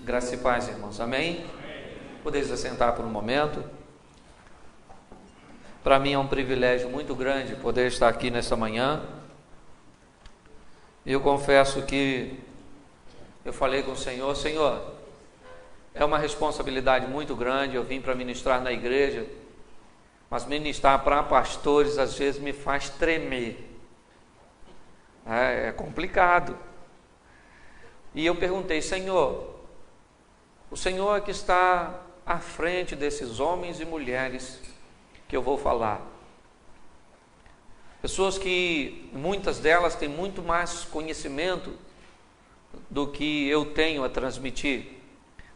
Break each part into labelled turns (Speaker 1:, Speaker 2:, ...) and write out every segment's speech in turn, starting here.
Speaker 1: Graça e paz, irmãos. Amém? Podeis assentar por um momento. Para mim é um privilégio muito grande poder estar aqui nessa manhã. Eu confesso que eu falei com o Senhor: Senhor, é uma responsabilidade muito grande. Eu vim para ministrar na igreja, mas ministrar para pastores às vezes me faz tremer. É complicado. E eu perguntei: Senhor, o Senhor é que está à frente desses homens e mulheres que eu vou falar. Pessoas que, muitas delas, têm muito mais conhecimento do que eu tenho a transmitir.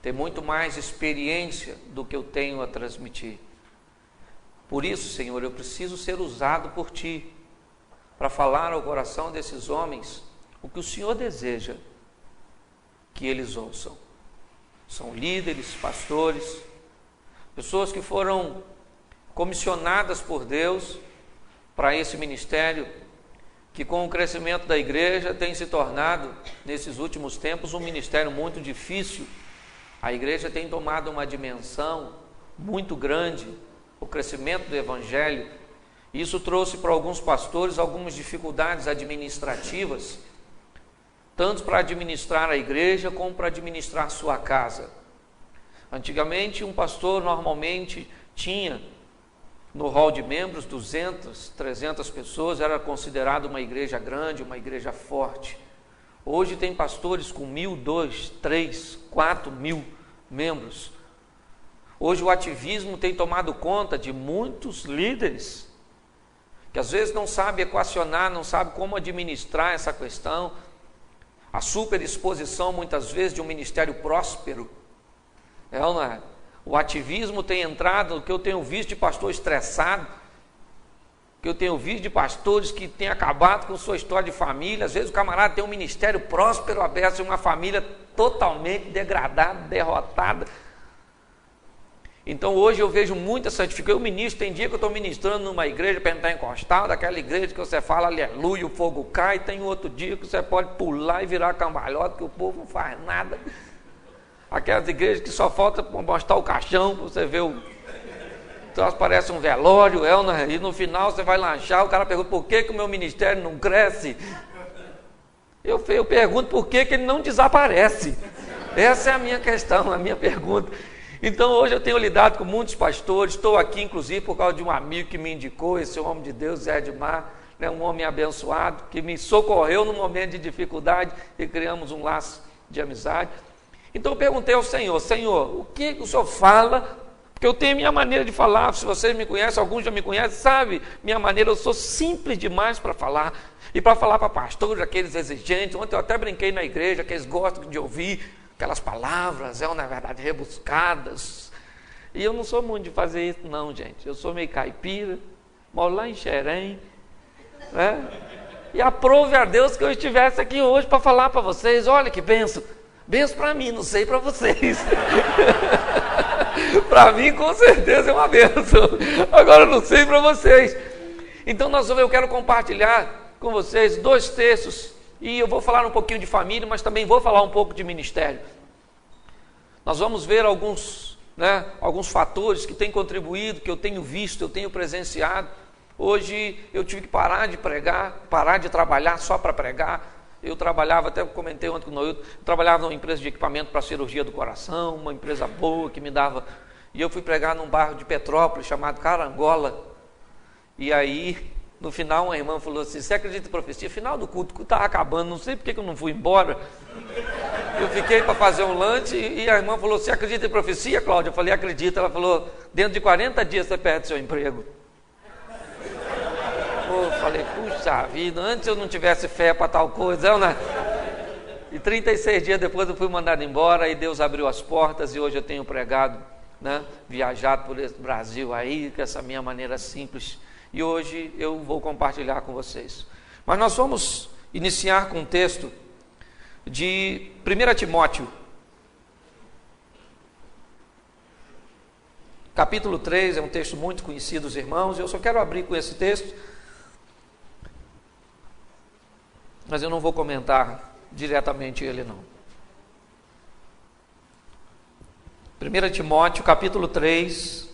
Speaker 1: Tem muito mais experiência do que eu tenho a transmitir. Por isso, Senhor, eu preciso ser usado por Ti para falar ao coração desses homens o que o Senhor deseja que eles ouçam. São líderes, pastores, pessoas que foram comissionadas por Deus para esse ministério, que com o crescimento da igreja tem se tornado, nesses últimos tempos, um ministério muito difícil. A igreja tem tomado uma dimensão muito grande, o crescimento do evangelho. Isso trouxe para alguns pastores algumas dificuldades administrativas, tanto para administrar a igreja como para administrar sua casa. Antigamente, um pastor normalmente tinha no hall de membros 200, 300 pessoas, era considerado uma igreja grande, uma igreja forte. Hoje tem pastores com 1.000, 2.000, 3.000, 4.000 membros. Hoje o ativismo tem tomado conta de muitos líderes, que às vezes não sabe equacionar, não sabe como administrar essa questão. A superexposição, muitas vezes, de um ministério próspero. Não é? O ativismo tem entrado, o que eu tenho visto de pastor estressado, o que eu tenho visto de pastores que têm acabado com sua história de família. Às vezes o camarada tem um ministério próspero aberto, uma família totalmente degradada, derrotada. Então hoje eu vejo muita santificação. Eu ministro, tem dia que eu estou ministrando numa igreja pentecostal, daquela igreja que você fala aleluia, o fogo cai. Tem outro dia que você pode pular e virar cambalhota, que o povo não faz nada. Aquelas igrejas que só falta mostrar o caixão, você vê o... Então parece um velório, e no final você vai lanchar, o cara pergunta: por que o meu ministério não cresce? Eu pergunto por que ele não desaparece. Essa é a minha questão, a minha pergunta. Então hoje eu tenho lidado com muitos pastores, estou aqui inclusive por causa de um amigo que me indicou, esse homem de Deus, Zé Edmar, um homem abençoado, que me socorreu num momento de dificuldade e criamos um laço de amizade. Então eu perguntei ao Senhor: Senhor, o que o Senhor fala? Porque eu tenho minha maneira de falar. Se vocês me conhecem, alguns já me conhecem, sabe minha maneira, eu sou simples demais para falar. E para falar para pastores, aqueles exigentes. Ontem eu até brinquei na igreja, que eles gostam de ouvir aquelas palavras, na verdade, rebuscadas. E eu não sou muito de fazer isso não, gente. Eu sou meio caipira, moro lá em Xerém, né? E aprove a Deus que eu estivesse aqui hoje para falar para vocês. Olha que bênção. Benção para mim, não sei para vocês. Para mim, com certeza, é uma benção. Agora, eu não sei para vocês. Então, eu quero compartilhar com vocês 2 textos. E eu vou falar um pouquinho de família, mas também vou falar um pouco de ministério. Nós vamos ver alguns fatores que têm contribuído, que eu tenho visto, eu tenho presenciado. Hoje eu tive que parar de pregar, parar de trabalhar só para pregar. Eu trabalhava, até comentei ontem com o Noilton, trabalhava numa empresa de equipamento para cirurgia do coração, uma empresa boa que me dava. E eu fui pregar num bairro de Petrópolis chamado Carangola. E aí, no final, uma irmã falou assim: você acredita em profecia? Final do culto, o culto estava acabando, não sei por que eu não fui embora. Eu fiquei para fazer um lanche e a irmã falou: você acredita em profecia, Cláudia? Eu falei: acredito. Ela falou: dentro de 40 dias você perde seu emprego. Eu falei: puxa vida, antes eu não tivesse fé para tal coisa, né? E 36 dias depois eu fui mandado embora e Deus abriu as portas e hoje eu tenho pregado, viajado por esse Brasil aí, com essa minha maneira simples. E hoje eu vou compartilhar com vocês. Mas nós vamos iniciar com um texto de 1 Timóteo, capítulo 3, é um texto muito conhecido dos irmãos. Eu só quero abrir com esse texto, mas eu não vou comentar diretamente ele não. 1 Timóteo capítulo 3,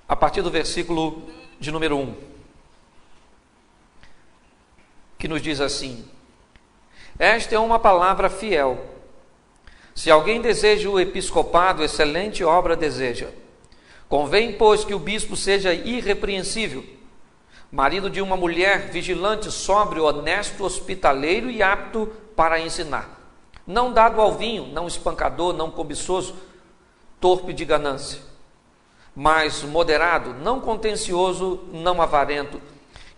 Speaker 1: a partir do versículo de número 1, que nos diz assim: esta é uma palavra fiel. Se alguém deseja o episcopado, excelente obra deseja. Convém, pois, que o bispo seja irrepreensível, marido de uma mulher, vigilante, sóbrio, honesto, hospitaleiro e apto para ensinar. Não dado ao vinho, não espancador, não cobiçoso, torpe de ganância, mas moderado, não contencioso, não avarento,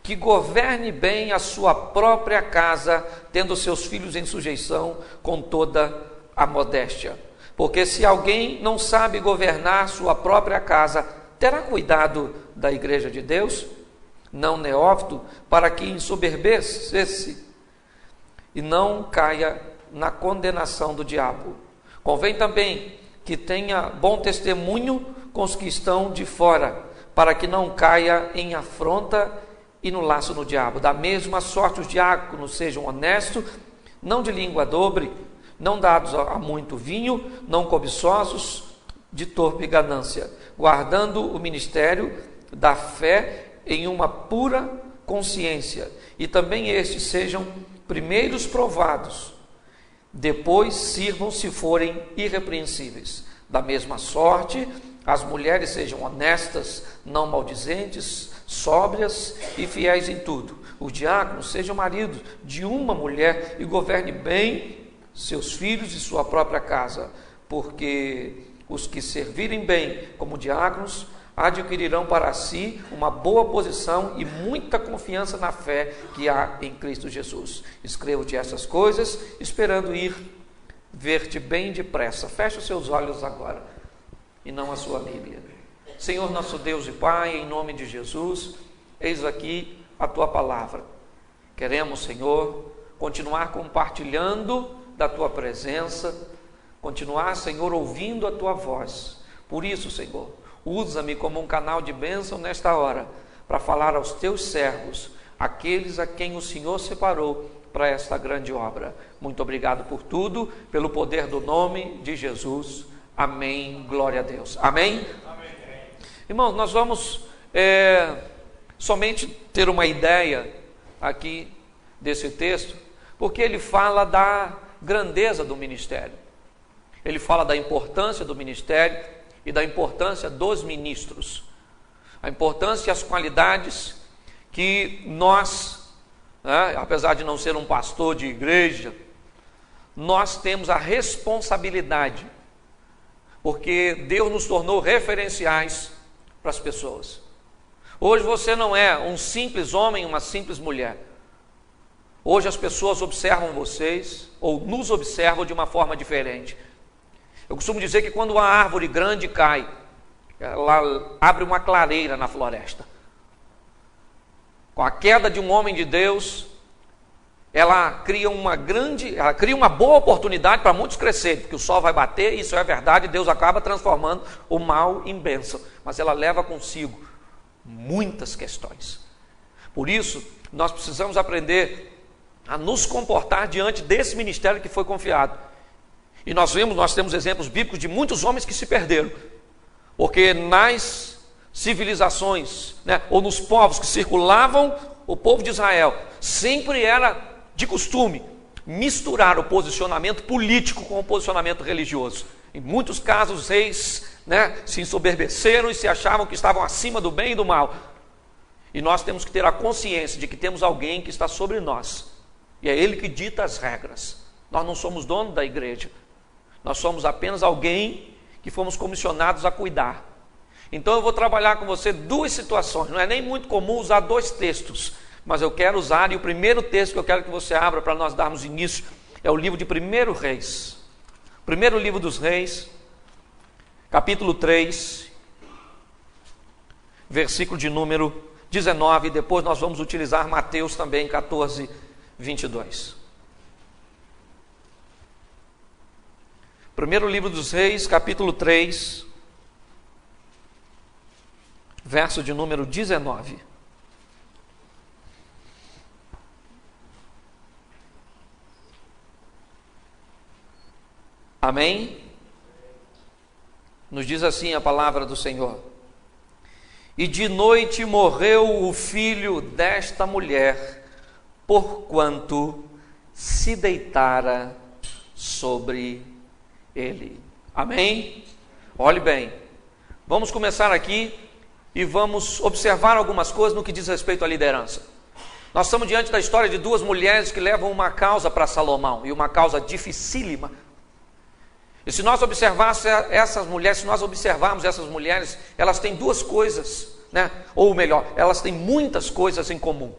Speaker 1: que governe bem a sua própria casa, tendo seus filhos em sujeição com toda a modéstia. Porque se alguém não sabe governar sua própria casa, terá cuidado da igreja de Deus, não neófito, para que ensoberbeça-se e não caia na condenação do diabo. Convém também que tenha bom testemunho com os que estão de fora, para que não caia em afronta e no laço do diabo. Da mesma sorte os diáconos sejam honestos, não de língua dobre, não dados a muito vinho, não cobiçosos de torpe ganância, guardando o ministério da fé em uma pura consciência. E também estes sejam primeiros provados, depois sirvam se forem irrepreensíveis. Da mesma sorte, as mulheres sejam honestas, não maldizentes, sóbrias e fiéis em tudo. Os diáconos sejam maridos de uma mulher e governe bem seus filhos e sua própria casa, porque os que servirem bem como diáconos adquirirão para si uma boa posição e muita confiança na fé que há em Cristo Jesus. Escrevo-te essas coisas, esperando ir ver-te bem depressa. Feche os seus olhos agora e não a sua Bíblia. Senhor nosso Deus e Pai, em nome de Jesus, eis aqui a Tua palavra. Queremos, Senhor, continuar compartilhando da Tua presença, continuar, Senhor, ouvindo a Tua voz. Por isso, Senhor, usa-me como um canal de bênção nesta hora, para falar aos Teus servos, aqueles a quem o Senhor separou para esta grande obra. Muito obrigado por tudo, pelo poder do nome de Jesus. Amém. Glória a Deus. Amém? Amém. Irmãos, nós vamos somente ter uma ideia aqui desse texto, porque ele fala da grandeza do ministério. Ele fala da importância do ministério e da importância dos ministros. A importância e as qualidades que nós, apesar de não ser um pastor de igreja, nós temos a responsabilidade, porque Deus nos tornou referenciais para as pessoas. Hoje você não é um simples homem, uma simples mulher. Hoje as pessoas observam vocês, ou nos observam de uma forma diferente. Eu costumo dizer que quando uma árvore grande cai, ela abre uma clareira na floresta. Com a queda de um homem de Deus, ela cria uma boa oportunidade para muitos crescerem, porque o sol vai bater, isso é verdade, Deus acaba transformando o mal em bênção, mas ela leva consigo muitas questões. Por isso, nós precisamos aprender a nos comportar diante desse ministério que foi confiado. E nós temos exemplos bíblicos de muitos homens que se perderam, porque nas civilizações, ou nos povos que circulavam o povo de Israel, sempre era de costume misturar o posicionamento político com o posicionamento religioso. Em muitos casos, os reis se ensoberbeceram e se achavam que estavam acima do bem e do mal. E nós temos que ter a consciência de que temos alguém que está sobre nós, e é Ele que dita as regras. Nós não somos dono da igreja, nós somos apenas alguém que fomos comissionados a cuidar. Então eu vou trabalhar com você duas situações. Não é nem muito comum usar dois textos, mas eu quero usar, e o primeiro texto que eu quero que você abra para nós darmos início é o livro de 1 Reis. Primeiro livro dos Reis, capítulo 3, versículo de número 19, e depois nós vamos utilizar Mateus também, 14, 22. Primeiro livro dos Reis, capítulo 3, verso de número 19. Amém? Nos diz assim a palavra do Senhor: e de noite morreu o filho desta mulher, porquanto se deitara sobre ele. Amém? Olhe bem, vamos começar aqui e vamos observar algumas coisas no que diz respeito à liderança. Nós estamos diante da história de duas mulheres que levam uma causa para Salomão, e uma causa dificílima. E se nós observarmos essas mulheres, elas têm duas coisas, né? Ou melhor, elas têm muitas coisas em comum.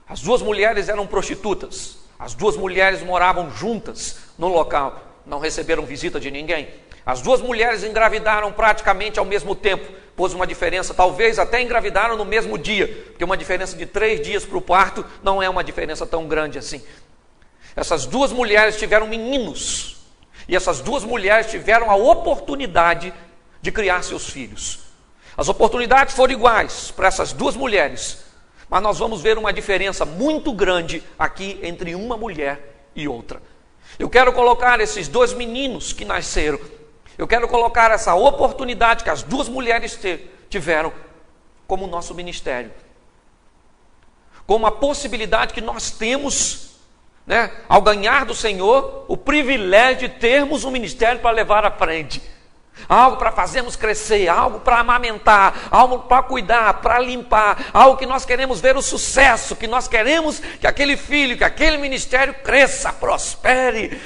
Speaker 1: As duas mulheres eram prostitutas, as duas mulheres moravam juntas no local, não receberam visita de ninguém. As duas mulheres engravidaram praticamente ao mesmo tempo, pôs uma diferença, talvez até engravidaram no mesmo dia, porque uma diferença de 3 dias para o parto não é uma diferença tão grande assim. Essas duas mulheres tiveram meninos, e essas duas mulheres tiveram a oportunidade de criar seus filhos. As oportunidades foram iguais para essas duas mulheres, mas nós vamos ver uma diferença muito grande aqui entre uma mulher e outra. Eu quero colocar esses dois meninos que nasceram, eu quero colocar essa oportunidade que as duas mulheres tiveram como nosso ministério, como a possibilidade que nós temos, né, ao ganhar do Senhor, o privilégio de termos um ministério para levar à frente, algo para fazermos crescer, algo para amamentar, algo para cuidar, para limpar, algo que nós queremos ver o sucesso, que nós queremos que aquele filho, que aquele ministério cresça, prospere,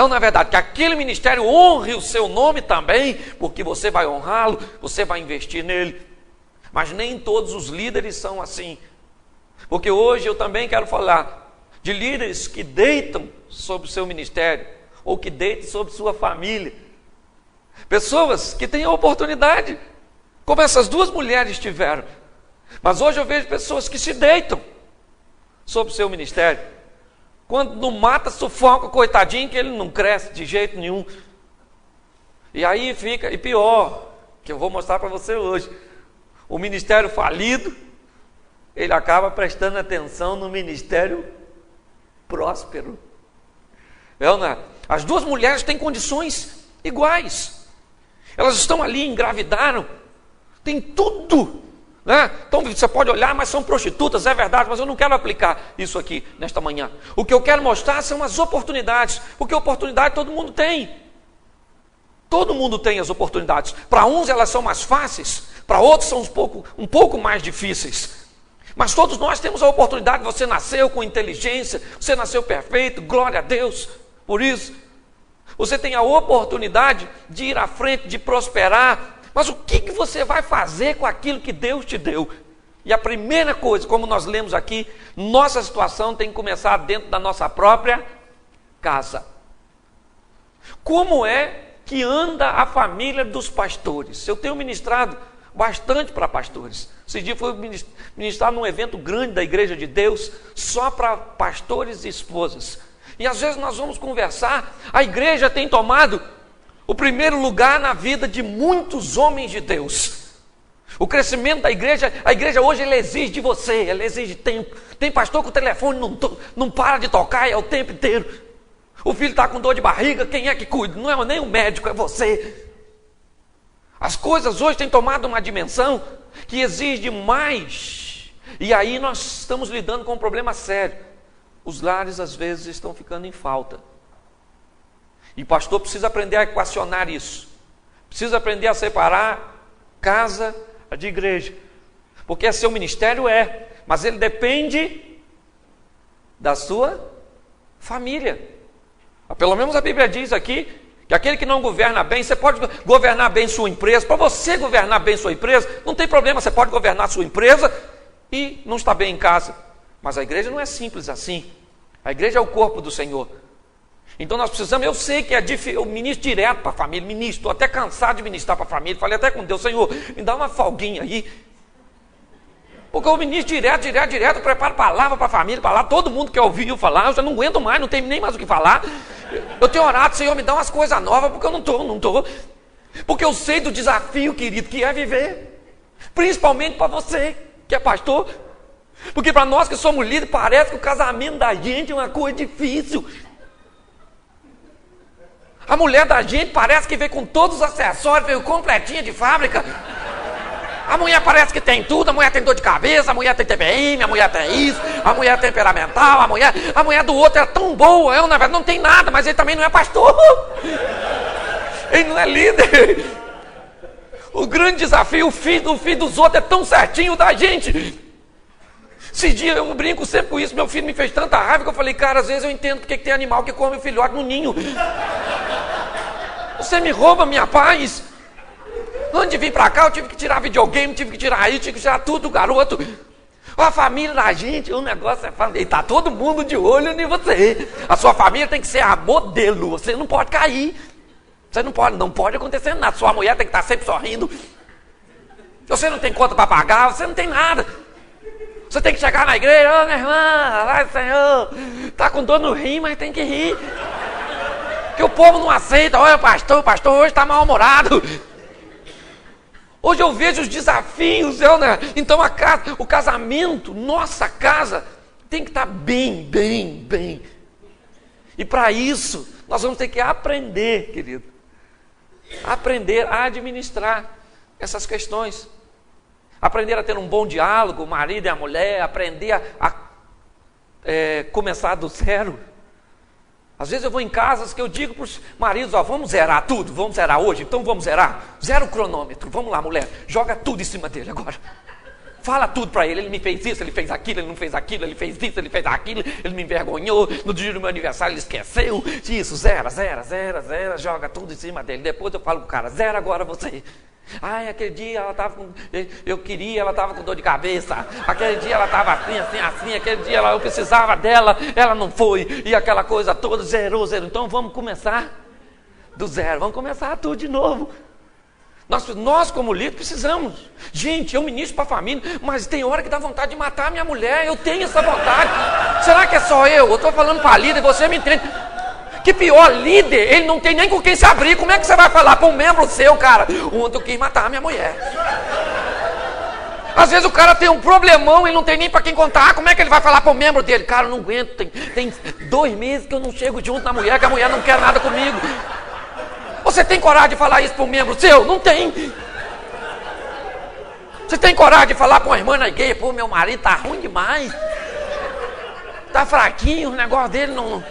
Speaker 1: na verdade, que aquele ministério honre o seu nome também, porque você vai honrá-lo, você vai investir nele. Mas nem todos os líderes são assim, porque hoje eu também quero falar de líderes que deitam sobre o seu ministério, ou que deitam sobre sua família. Pessoas que têm a oportunidade, como essas duas mulheres tiveram. Mas hoje eu vejo pessoas que se deitam sobre o seu ministério. Quando não mata, sufoca o coitadinho, que ele não cresce de jeito nenhum. E aí fica, e pior, que eu vou mostrar para você hoje, o ministério falido, ele acaba prestando atenção no ministério próspero. As duas mulheres têm condições iguais. Elas estão ali, engravidaram, tem tudo, né? Então você pode olhar, mas são prostitutas, é verdade, mas eu não quero aplicar isso aqui nesta manhã. O que eu quero mostrar são as oportunidades, porque oportunidade todo mundo tem. Todo mundo tem as oportunidades. Para uns elas são mais fáceis, para outros são um pouco mais difíceis. Mas todos nós temos a oportunidade. Você nasceu com inteligência, você nasceu perfeito, glória a Deus por isso. Você tem a oportunidade de ir à frente, de prosperar, mas o que você vai fazer com aquilo que Deus te deu? E a primeira coisa, como nós lemos aqui, nossa situação tem que começar dentro da nossa própria casa. Como é que anda a família dos pastores? Eu tenho ministrado bastante para pastores. Esse dia foi ministrar num evento grande da Igreja de Deus, só para pastores e esposas. E às vezes nós vamos conversar, a igreja tem tomado o primeiro lugar na vida de muitos homens de Deus. O crescimento da igreja, a igreja hoje ela exige de você, ela exige tempo. Tem pastor que o telefone não para de tocar, é o tempo inteiro. O filho está com dor de barriga, quem é que cuida? Não é nem o médico, é você. As coisas hoje têm tomado uma dimensão que exige mais. E aí nós estamos lidando com um problema sério. Os lares às vezes estão ficando em falta. E o pastor precisa aprender a equacionar isso. Precisa aprender a separar casa de igreja. Porque seu ministério mas ele depende da sua família. Pelo menos a Bíblia diz aqui que aquele que não governa bem, você pode governar bem sua empresa. Para você governar bem sua empresa, não tem problema, você pode governar sua empresa e não está bem em casa. Mas a igreja não é simples assim. A igreja é o corpo do Senhor. Então nós precisamos, eu sei que é difícil, eu ministro direto para a família, estou até cansado de ministrar para a família, falei até com Deus, Senhor, me dá uma folguinha aí. Porque eu ministro direto, eu preparo palavra para a família, todo mundo quer ouvir eu falar, eu já não aguento mais, não tenho nem mais o que falar. Eu tenho orado, Senhor, me dá umas coisas novas, porque eu não estou. Porque eu sei do desafio, querido, que é viver. Principalmente para você, que é pastor. Porque para nós que somos líderes, parece que o casamento da gente é uma coisa difícil. A mulher da gente parece que veio com todos os acessórios, veio completinha de fábrica. A mulher parece que tem tudo, a mulher tem dor de cabeça, a mulher tem TPM, a mulher tem isso, a mulher é temperamental, a mulher do outro é tão boa, eu, na verdade, não tem nada, mas ele também não é pastor. Ele não é líder. O grande desafio, o filho dos outros é tão certinho da gente. Esse dia eu brinco sempre com isso, meu filho me fez tanta raiva que eu falei, cara, às vezes eu entendo porque tem animal que come o filhote no ninho. Você me rouba minha paz. Antes de vir pra cá, eu tive que tirar videogame, tive que tirar isso, tive que tirar tudo, garoto. A família da gente, o negócio é família. E tá todo mundo de olho em você. A sua família tem que ser a modelo. Você não pode cair. Você não pode acontecer nada. Sua mulher tem que estar sempre sorrindo. Você não tem conta para pagar, você não tem nada. Você tem que chegar na igreja, minha irmã, vai Senhor. Tá com dor no rim, mas tem que rir. Porque o povo não aceita. Olha, o pastor hoje está mal-humorado. Hoje eu vejo os desafios, né? Então o casamento, nossa casa, tem que estar bem. E para isso, nós vamos ter que aprender, querido. Aprender a administrar essas questões. Aprender a ter um bom diálogo, o marido e a mulher, aprender a começar do zero. Às vezes eu vou em casas que eu digo para os maridos, vamos zerar tudo, vamos zerar hoje, então vamos zerar. Zera o cronômetro, vamos lá, mulher, joga tudo em cima dele agora. Fala tudo para ele me fez isso, ele fez aquilo, ele não fez aquilo, ele fez isso, ele fez aquilo, ele me envergonhou, no dia do meu aniversário ele esqueceu, isso, zera, joga tudo em cima dele. Depois eu falo pro cara, zera agora você. Ai, aquele dia ela estava com... ela estava com dor de cabeça. Aquele dia ela estava assim. Aquele dia eu precisava dela, ela não foi. E aquela coisa toda, zerou. Então vamos começar do zero. Vamos começar tudo de novo. Nós como líder, precisamos. Gente, eu ministro para a família, mas tem hora que dá vontade de matar a minha mulher. Eu tenho essa vontade. Será que é só eu? Eu estou falando para a líder, você me entende. Que pior, líder, ele não tem nem com quem se abrir. Como é que você vai falar para um membro seu, cara? Ontem eu quis matar a minha mulher. Às vezes o cara tem um problemão, ele não tem nem para quem contar. Como é que ele vai falar para um membro dele? Cara, eu não aguento, tem 2 meses que eu não chego junto na mulher, que a mulher não quer nada comigo. Você tem coragem de falar isso para um membro seu? Não tem. Você tem coragem de falar para uma irmã na igreja, pô, meu marido tá ruim demais. Tá fraquinho, o negócio dele não...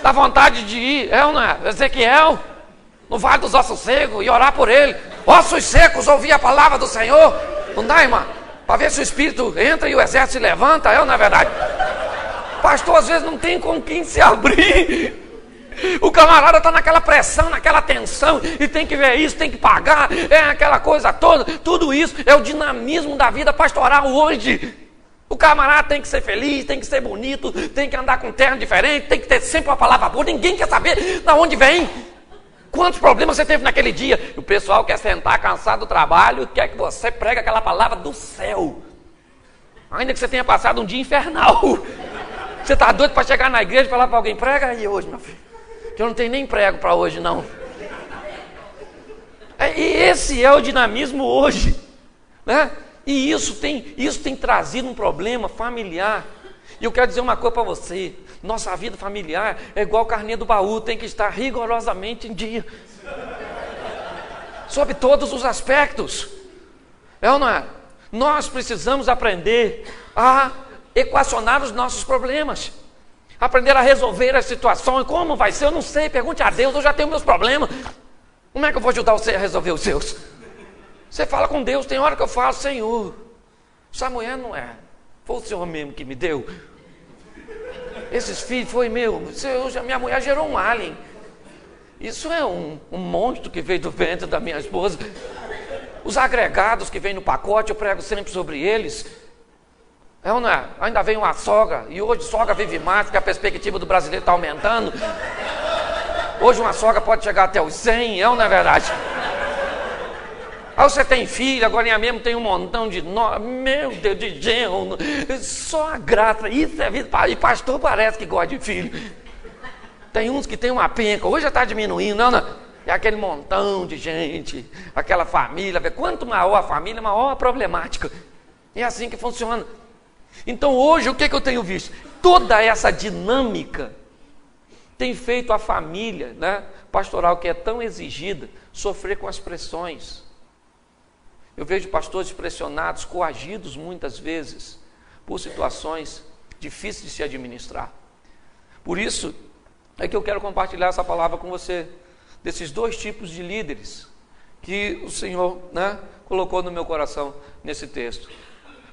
Speaker 1: Dá vontade de ir, não é? Ezequiel, no Vale dos Ossos Secos, e orar por ele. Ossos secos, ouvir a palavra do Senhor. Não dá, irmã? Para ver se o Espírito entra e o exército se levanta, não é verdade? Pastor, às vezes não tem com quem se abrir. O camarada está naquela pressão, naquela tensão, e tem que ver isso, tem que pagar, aquela coisa toda. Tudo isso é o dinamismo da vida pastoral hoje. O camarada tem que ser feliz, tem que ser bonito, tem que andar com terno diferente, tem que ter sempre uma palavra boa. Ninguém quer saber de onde vem. Quantos problemas você teve naquele dia? O pessoal quer sentar cansado do trabalho e quer que você pregue aquela palavra do céu. Ainda que você tenha passado um dia infernal. Você está doido para chegar na igreja e falar para alguém, prega aí hoje, meu filho. Que eu não tenho nem prego para hoje, não. E esse é o dinamismo hoje, né? E isso tem trazido um problema familiar. E eu quero dizer uma coisa para você. Nossa vida familiar é igual carninha do baú, tem que estar rigorosamente em dia. Sob todos os aspectos. Ou não é? Nós precisamos aprender a equacionar os nossos problemas. Aprender a resolver as situações. Como vai ser? Eu não sei. Pergunte a Deus, eu já tenho meus problemas. Como é que eu vou ajudar você a resolver os seus? Você fala com Deus, tem hora que eu falo, Senhor, essa mulher não é, foi o Senhor mesmo que me deu. Esses filhos foi meu, minha mulher gerou um alien. Isso é um monstro que veio do ventre da minha esposa. Os agregados que vêm no pacote, eu prego sempre sobre eles. Não é? Ainda vem uma sogra, e hoje sogra vive mais, porque a perspectiva do brasileiro está aumentando. Hoje uma sogra pode chegar até os 100, não é verdade? Aí você tem filho, agora em mesmo tem um montão de meu Deus, de genro, só a graça, isso é vida, e pastor parece que gosta de filho. Tem uns que tem uma penca, hoje já está diminuindo, não? É aquele montão de gente, aquela família, quanto maior a família, maior a problemática. É assim que funciona. Então hoje, o que eu tenho visto? Toda essa dinâmica tem feito a família, né, pastoral, que é tão exigida, sofrer com as pressões. Eu vejo pastores pressionados, coagidos muitas vezes, por situações difíceis de se administrar. Por isso é que eu quero compartilhar essa palavra com você, desses dois tipos de líderes que o Senhor, né, colocou no meu coração nesse texto.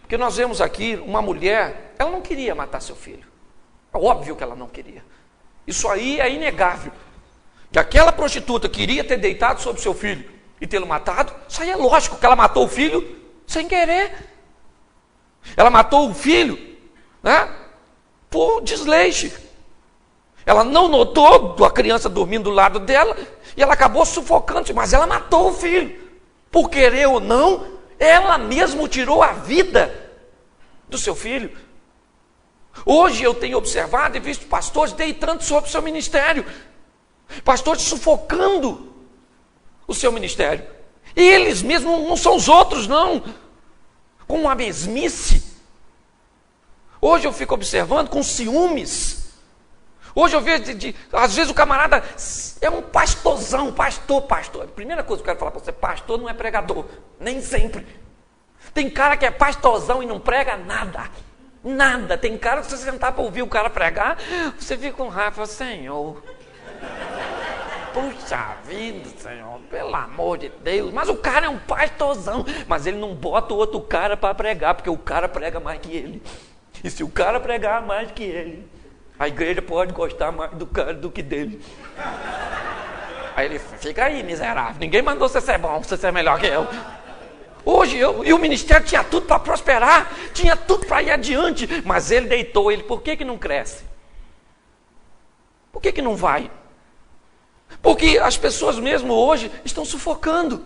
Speaker 1: Porque nós vemos aqui uma mulher, ela não queria matar seu filho. É óbvio que ela não queria. Isso aí é inegável. Que aquela prostituta queria ter deitado sobre seu filho e tê-lo matado, isso aí é lógico, que ela matou o filho sem querer. Ela matou o filho, né, por desleixo. Ela não notou a criança dormindo do lado dela e ela acabou sufocando, mas ela matou o filho. Por querer ou não, ela mesma tirou a vida do seu filho. Hoje eu tenho observado e visto pastores deitando sobre o seu ministério, pastores sufocando o seu ministério. E eles mesmos não são os outros, não, com uma mesmice. Hoje eu fico observando com ciúmes. Hoje eu vejo, às vezes o camarada é um pastorzão, pastor. A primeira coisa que eu quero falar para você, pastor não é pregador, nem sempre. Tem cara que é pastorzão e não prega nada. Nada. Tem cara que se você sentar para ouvir o cara pregar, você fica com raiva, Senhor. Puxa vida, Senhor, pelo amor de Deus. Mas o cara é um pastorzão, mas ele não bota o outro cara para pregar, porque o cara prega mais que ele. E se o cara pregar mais que ele, a igreja pode gostar mais do cara do que dele. Aí ele fica aí, miserável. Ninguém mandou você ser bom, você ser melhor que eu. Hoje e o ministério tinha tudo para prosperar, tinha tudo para ir adiante, mas ele deitou ele. Por que não cresce? Por que não vai? Porque as pessoas mesmo hoje estão sufocando.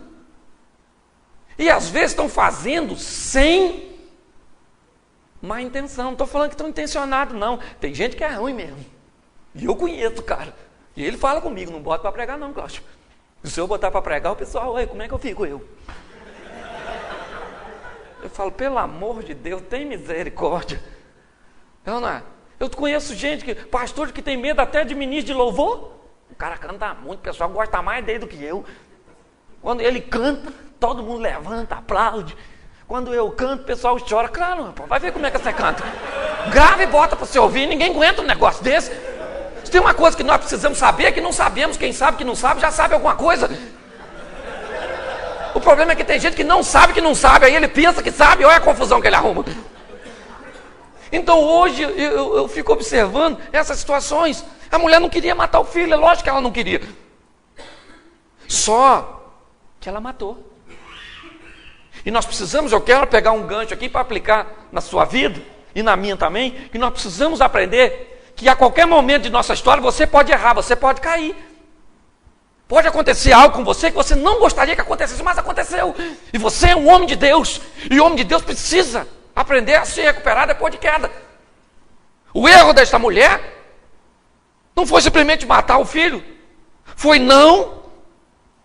Speaker 1: E às vezes estão fazendo sem má intenção. Não estou falando que estão intencionados, não. Tem gente que é ruim mesmo. E eu conheço o cara. E ele fala comigo, não bota para pregar não, Cláudio. Se eu botar para pregar, o pessoal, como é que eu fico eu? Eu falo, pelo amor de Deus, tem misericórdia. Eu conheço gente, pastor que tem medo até de ministro de louvor. O cara canta muito, o pessoal gosta mais dele do que eu. Quando ele canta, todo mundo levanta, aplaude. Quando eu canto, o pessoal chora. Claro, rapaz, vai ver como é que você canta. Grava e bota para você ouvir, ninguém aguenta um negócio desse. Se tem uma coisa que nós precisamos saber, é que não sabemos. Quem sabe que não sabe, já sabe alguma coisa. O problema é que tem gente que não sabe, aí ele pensa que sabe, olha a confusão que ele arruma. Então hoje eu fico observando essas situações. A mulher não queria matar o filho, é lógico que ela não queria. Só que ela matou. E nós precisamos, eu quero pegar um gancho aqui para aplicar na sua vida e na minha também, que nós precisamos aprender que a qualquer momento de nossa história você pode errar, você pode cair. Pode acontecer algo com você que você não gostaria que acontecesse, mas aconteceu. E você é um homem de Deus. E o homem de Deus precisa aprender a se recuperar depois de queda. O erro desta mulher não foi simplesmente matar o filho. Foi não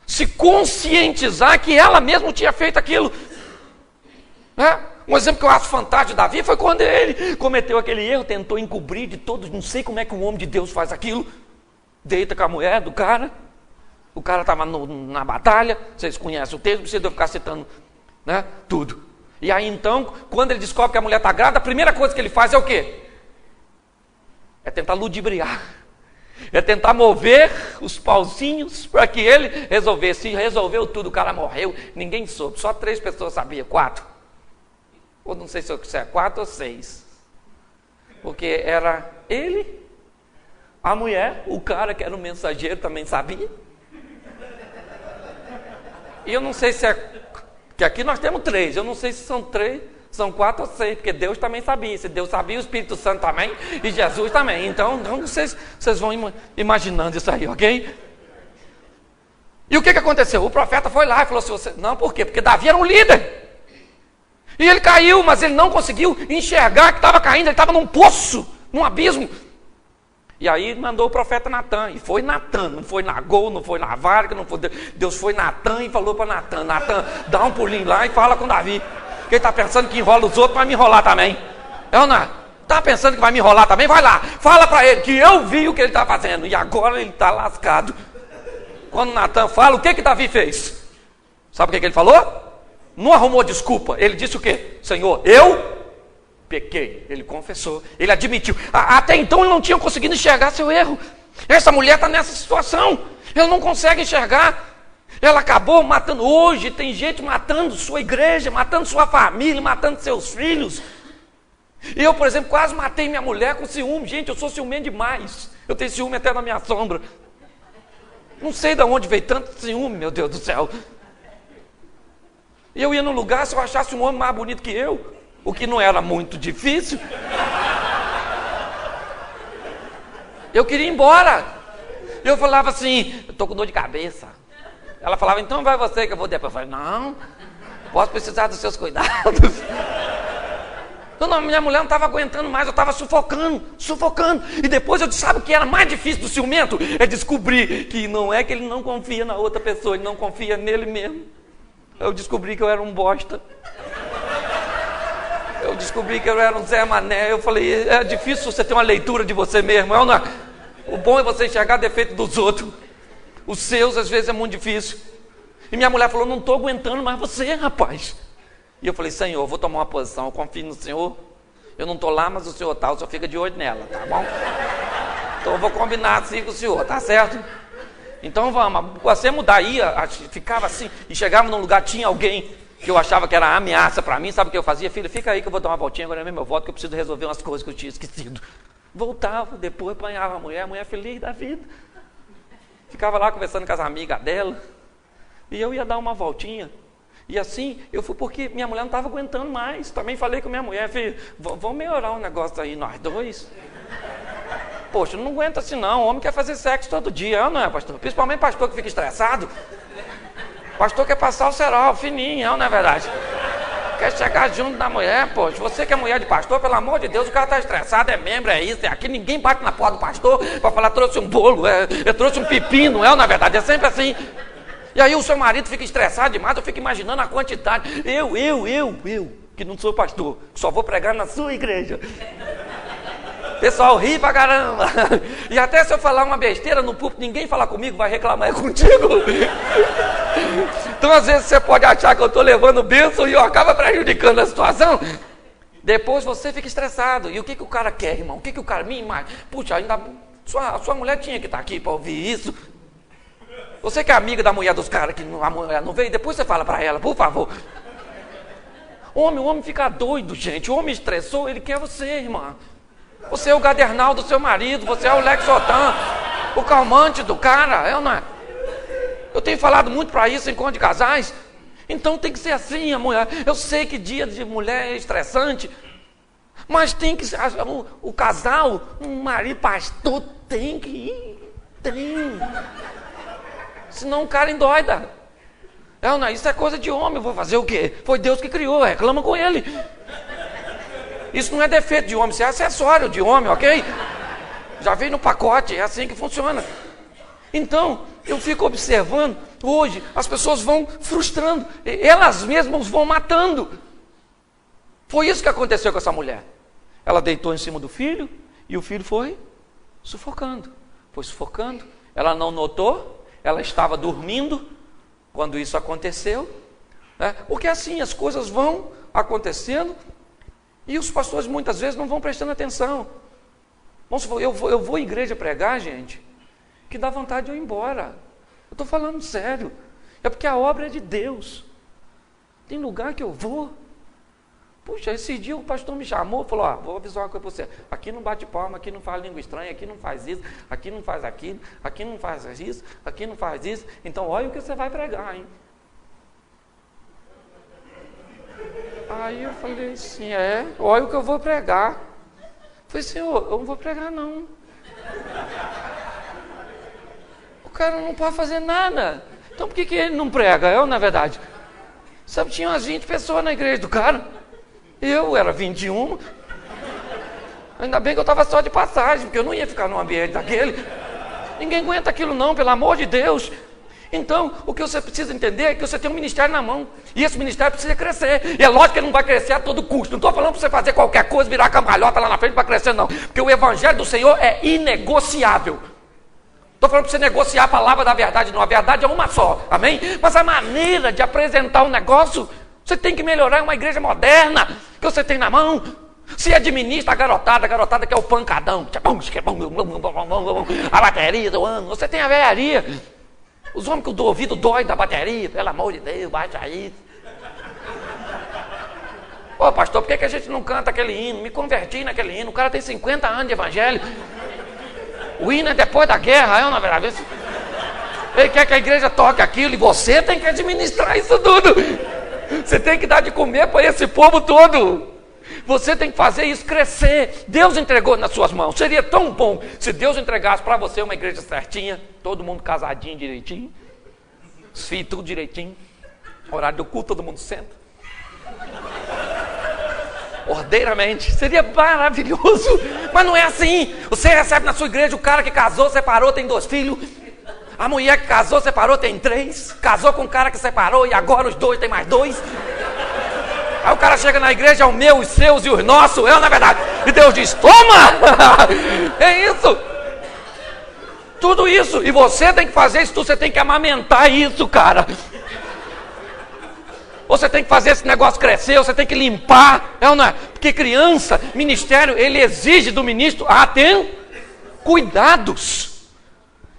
Speaker 1: se conscientizar que ela mesma tinha feito aquilo. Um exemplo que eu acho fantástico de Davi foi quando ele cometeu aquele erro, tentou encobrir de todos. Não sei como é que um homem de Deus faz aquilo. Deita com a mulher do cara. O cara estava na batalha, vocês conhecem o texto, não precisa eu ficar citando, né, tudo. E aí então, quando ele descobre que a mulher está grávida, a primeira coisa que ele faz é o quê? É tentar ludibriar. É tentar mover os pauzinhos para que ele resolvesse. E resolveu tudo, o cara morreu, ninguém soube, só 3 pessoas sabiam, 4. Ou não sei se é 4 ou 6. Porque era ele, a mulher, o cara que era o mensageiro também sabia. E eu não sei se é... que aqui nós temos 3. Eu não sei se são 3, são 4 ou 6. Porque Deus também sabia. Se Deus sabia, o Espírito Santo também. E Jesus também. Então, não sei se vocês vão imaginando isso aí, ok? E o que aconteceu? O profeta foi lá e falou assim... Não, por quê? Porque Davi era um líder. E ele caiu, mas ele não conseguiu enxergar que estava caindo. Ele estava num poço, num abismo. E aí mandou o profeta Natan, e foi Natan, não foi Nagol, não foi na Varga, não foi Deus, foi Natan e falou para Natan, dá um pulinho lá e fala com Davi, porque ele está pensando que enrola os outros, vai me enrolar também. Tá pensando que vai me enrolar também? Vai lá, fala para ele que eu vi o que ele está fazendo. E agora ele está lascado. Quando Natan fala, o que Davi fez? Sabe o que ele falou? Não arrumou desculpa. Ele disse o quê? Senhor, eu pequei. Ele confessou, ele admitiu. Até então ele não tinha conseguido enxergar seu erro. Essa mulher está nessa situação. Ela não consegue enxergar. Ela acabou matando. Hoje tem gente matando sua igreja, matando sua família, matando seus filhos. Eu, por exemplo, quase matei minha mulher com ciúme. Gente, eu sou ciumento demais. Eu tenho ciúme até na minha sombra. Não sei de onde veio tanto ciúme, meu Deus do céu. E eu ia num lugar, se eu achasse um homem mais bonito que eu, o que não era muito difícil, eu queria ir embora. Eu falava assim, eu estou com dor de cabeça. Ela falava, então vai você que eu vou depois. Eu falei, não, posso precisar dos seus cuidados. Não, minha mulher não estava aguentando mais, eu estava sufocando. E depois eu disse, sabe o que era mais difícil do ciumento? É descobrir que não é que ele não confia na outra pessoa, ele não confia nele mesmo. Eu descobri que eu era um bosta. Eu descobri que eu era um Zé Mané. Eu falei, é difícil você ter uma leitura de você mesmo. Não, o bom é você enxergar defeito dos outros. Os seus, às vezes, é muito difícil. E minha mulher falou, não estou aguentando mais você, rapaz. E eu falei, Senhor, eu vou tomar uma posição, eu confio no Senhor. Eu não estou lá, mas o Senhor está, o Senhor fica de olho nela, tá bom? Então eu vou combinar assim com o Senhor, tá certo? Então vamos, você mudar aí, ficava assim, e chegava num lugar, tinha alguém que eu achava que era ameaça para mim, sabe o que eu fazia? Filho, fica aí que eu vou dar uma voltinha, agora mesmo eu volto que eu preciso resolver umas coisas que eu tinha esquecido. Voltava, depois apanhava a mulher feliz da vida. Ficava lá conversando com as amigas dela, e eu ia dar uma voltinha. E assim, eu fui porque minha mulher não estava aguentando mais. Também falei com minha mulher, filho, vamos melhorar o negócio aí, nós dois. Poxa, não aguenta assim não, o homem quer fazer sexo todo dia, não é, pastor? Principalmente pastor que fica estressado. Pastor quer passar o cerol fininho, não é verdade? Quer chegar junto da mulher, poxa, você que é mulher de pastor, pelo amor de Deus, o cara está estressado, é membro, é isso, é aquilo, ninguém bate na porta do pastor para falar, trouxe um bolo, trouxe um pepino, não é, na verdade, é sempre assim. E aí o seu marido fica estressado demais, eu fico imaginando a quantidade. Eu, que não sou pastor, só vou pregar na sua igreja. Pessoal ri pra caramba. E até se eu falar uma besteira no púlpito, ninguém fala comigo, vai reclamar contigo. Então às vezes você pode achar que eu estou levando bênção e eu acabo prejudicando a situação. Depois você fica estressado. E o que o cara quer, irmão? O que o cara me imagina? Puxa, ainda sua mulher tinha que estar aqui para ouvir isso. Você que é amiga da mulher dos caras, que a mulher não veio, depois você fala para ela, por favor. O homem fica doido, gente. O homem estressou, ele quer você, irmã. Você é o gadernal do seu marido, você é o Lexotan, o calmante do cara, é ou não é? Eu tenho falado muito para isso em encontro de casais. Então tem que ser assim, a mulher. Eu sei que dia de mulher é estressante, mas tem que ser, o casal, um marido pastor, tem que ir, tem. Senão o cara endoida. Não, isso é coisa de homem, eu vou fazer o quê? Foi Deus que criou, reclama com ele. Isso não é defeito de homem, isso é acessório de homem, ok? Já veio no pacote, é assim que funciona. Então, eu fico observando, hoje, as pessoas vão frustrando, elas mesmas vão matando. Foi isso que aconteceu com essa mulher. Ela deitou em cima do filho, e o filho foi sufocando. Ela não notou. Ela estava dormindo quando isso aconteceu, né? Porque assim as coisas vão acontecendo e os pastores muitas vezes não vão prestando atenção. Vamos supor, eu vou à igreja pregar, gente, que dá vontade de eu ir embora. Eu estou falando sério. É porque a obra é de Deus. Tem lugar que eu vou. Puxa, esse dia o pastor me chamou e falou, vou avisar uma coisa para você, aqui não bate palma, aqui não fala língua estranha, aqui não faz isso, aqui não faz aquilo, aqui não faz isso, aqui não faz isso, então olha o que você vai pregar, hein? Aí eu falei assim, olha o que eu vou pregar. Eu falei, Senhor, eu não vou pregar não. O cara não pode fazer nada, então por que ele não prega? Na verdade, sabe, tinha umas 20 pessoas na igreja do cara. Eu era 21, ainda bem que eu estava só de passagem, porque eu não ia ficar num ambiente daquele. Ninguém aguenta aquilo não, pelo amor de Deus. Então, o que você precisa entender é que você tem um ministério na mão. E esse ministério precisa crescer. E é lógico que ele não vai crescer a todo custo. Não estou falando para você fazer qualquer coisa, virar cambalhota lá na frente para crescer, não. Porque o evangelho do Senhor é inegociável. Estou falando para você negociar a palavra da verdade, não. A verdade é uma só, amém? Mas a maneira de apresentar o negócio, você tem que melhorar uma igreja moderna que você tem na mão. Se administra a garotada que é o pancadão. A bateria do ano, você tem a velharia. Os homens que o ouvido dói da bateria, pelo amor de Deus, baixa aí. Ô pastor, por que a gente não canta aquele hino? Me converti naquele hino, o cara tem 50 anos de evangelho. O hino é depois da guerra, é ou não é verdade? Ele quer que a igreja toque aquilo e você tem que administrar isso tudo. Você tem que dar de comer para esse povo todo. Você tem que fazer isso crescer. Deus entregou nas suas mãos. Seria tão bom se Deus entregasse para você uma igreja certinha, todo mundo casadinho direitinho, os filhos tudo direitinho, horário do culto todo mundo senta, ordeiramente. Seria maravilhoso. Mas não é assim. Você recebe na sua igreja o cara que casou, separou, tem 2 filhos. A mulher que casou, separou, tem 3. Casou com o cara que separou e agora os 2 tem mais 2. Aí o cara chega na igreja, é o meu, os seus e os nossos, na verdade. E Deus diz, toma! É isso. Tudo isso. E você tem que fazer isso tudo, você tem que amamentar isso, cara. Você tem que fazer esse negócio crescer, você tem que limpar. É ou não é? Porque criança, ministério, ele exige do ministro, tem cuidados.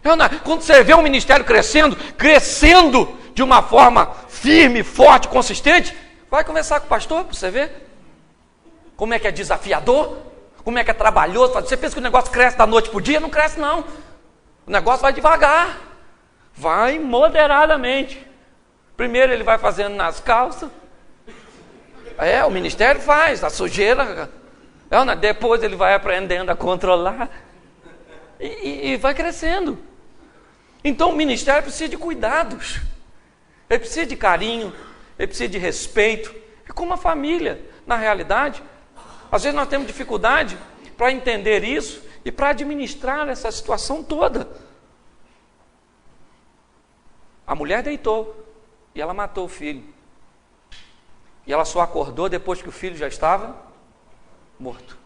Speaker 1: É ou não é? Quando você vê um ministério crescendo de uma forma firme, forte, consistente, vai conversar com o pastor para você ver como é que é desafiador, como é que é trabalhoso. Você pensa que o negócio cresce da noite para o dia? Não cresce não. O negócio vai devagar, vai moderadamente. Primeiro ele vai fazendo nas calças. O ministério faz, a sujeira. Depois ele vai aprendendo a controlar. E vai crescendo. Então o ministério precisa de cuidados. Ele precisa de carinho. Ele precisa de respeito. É como uma família, na realidade. Às vezes nós temos dificuldade para entender isso e para administrar essa situação toda. A mulher deitou e ela matou o filho. E ela só acordou depois que o filho já estava morto.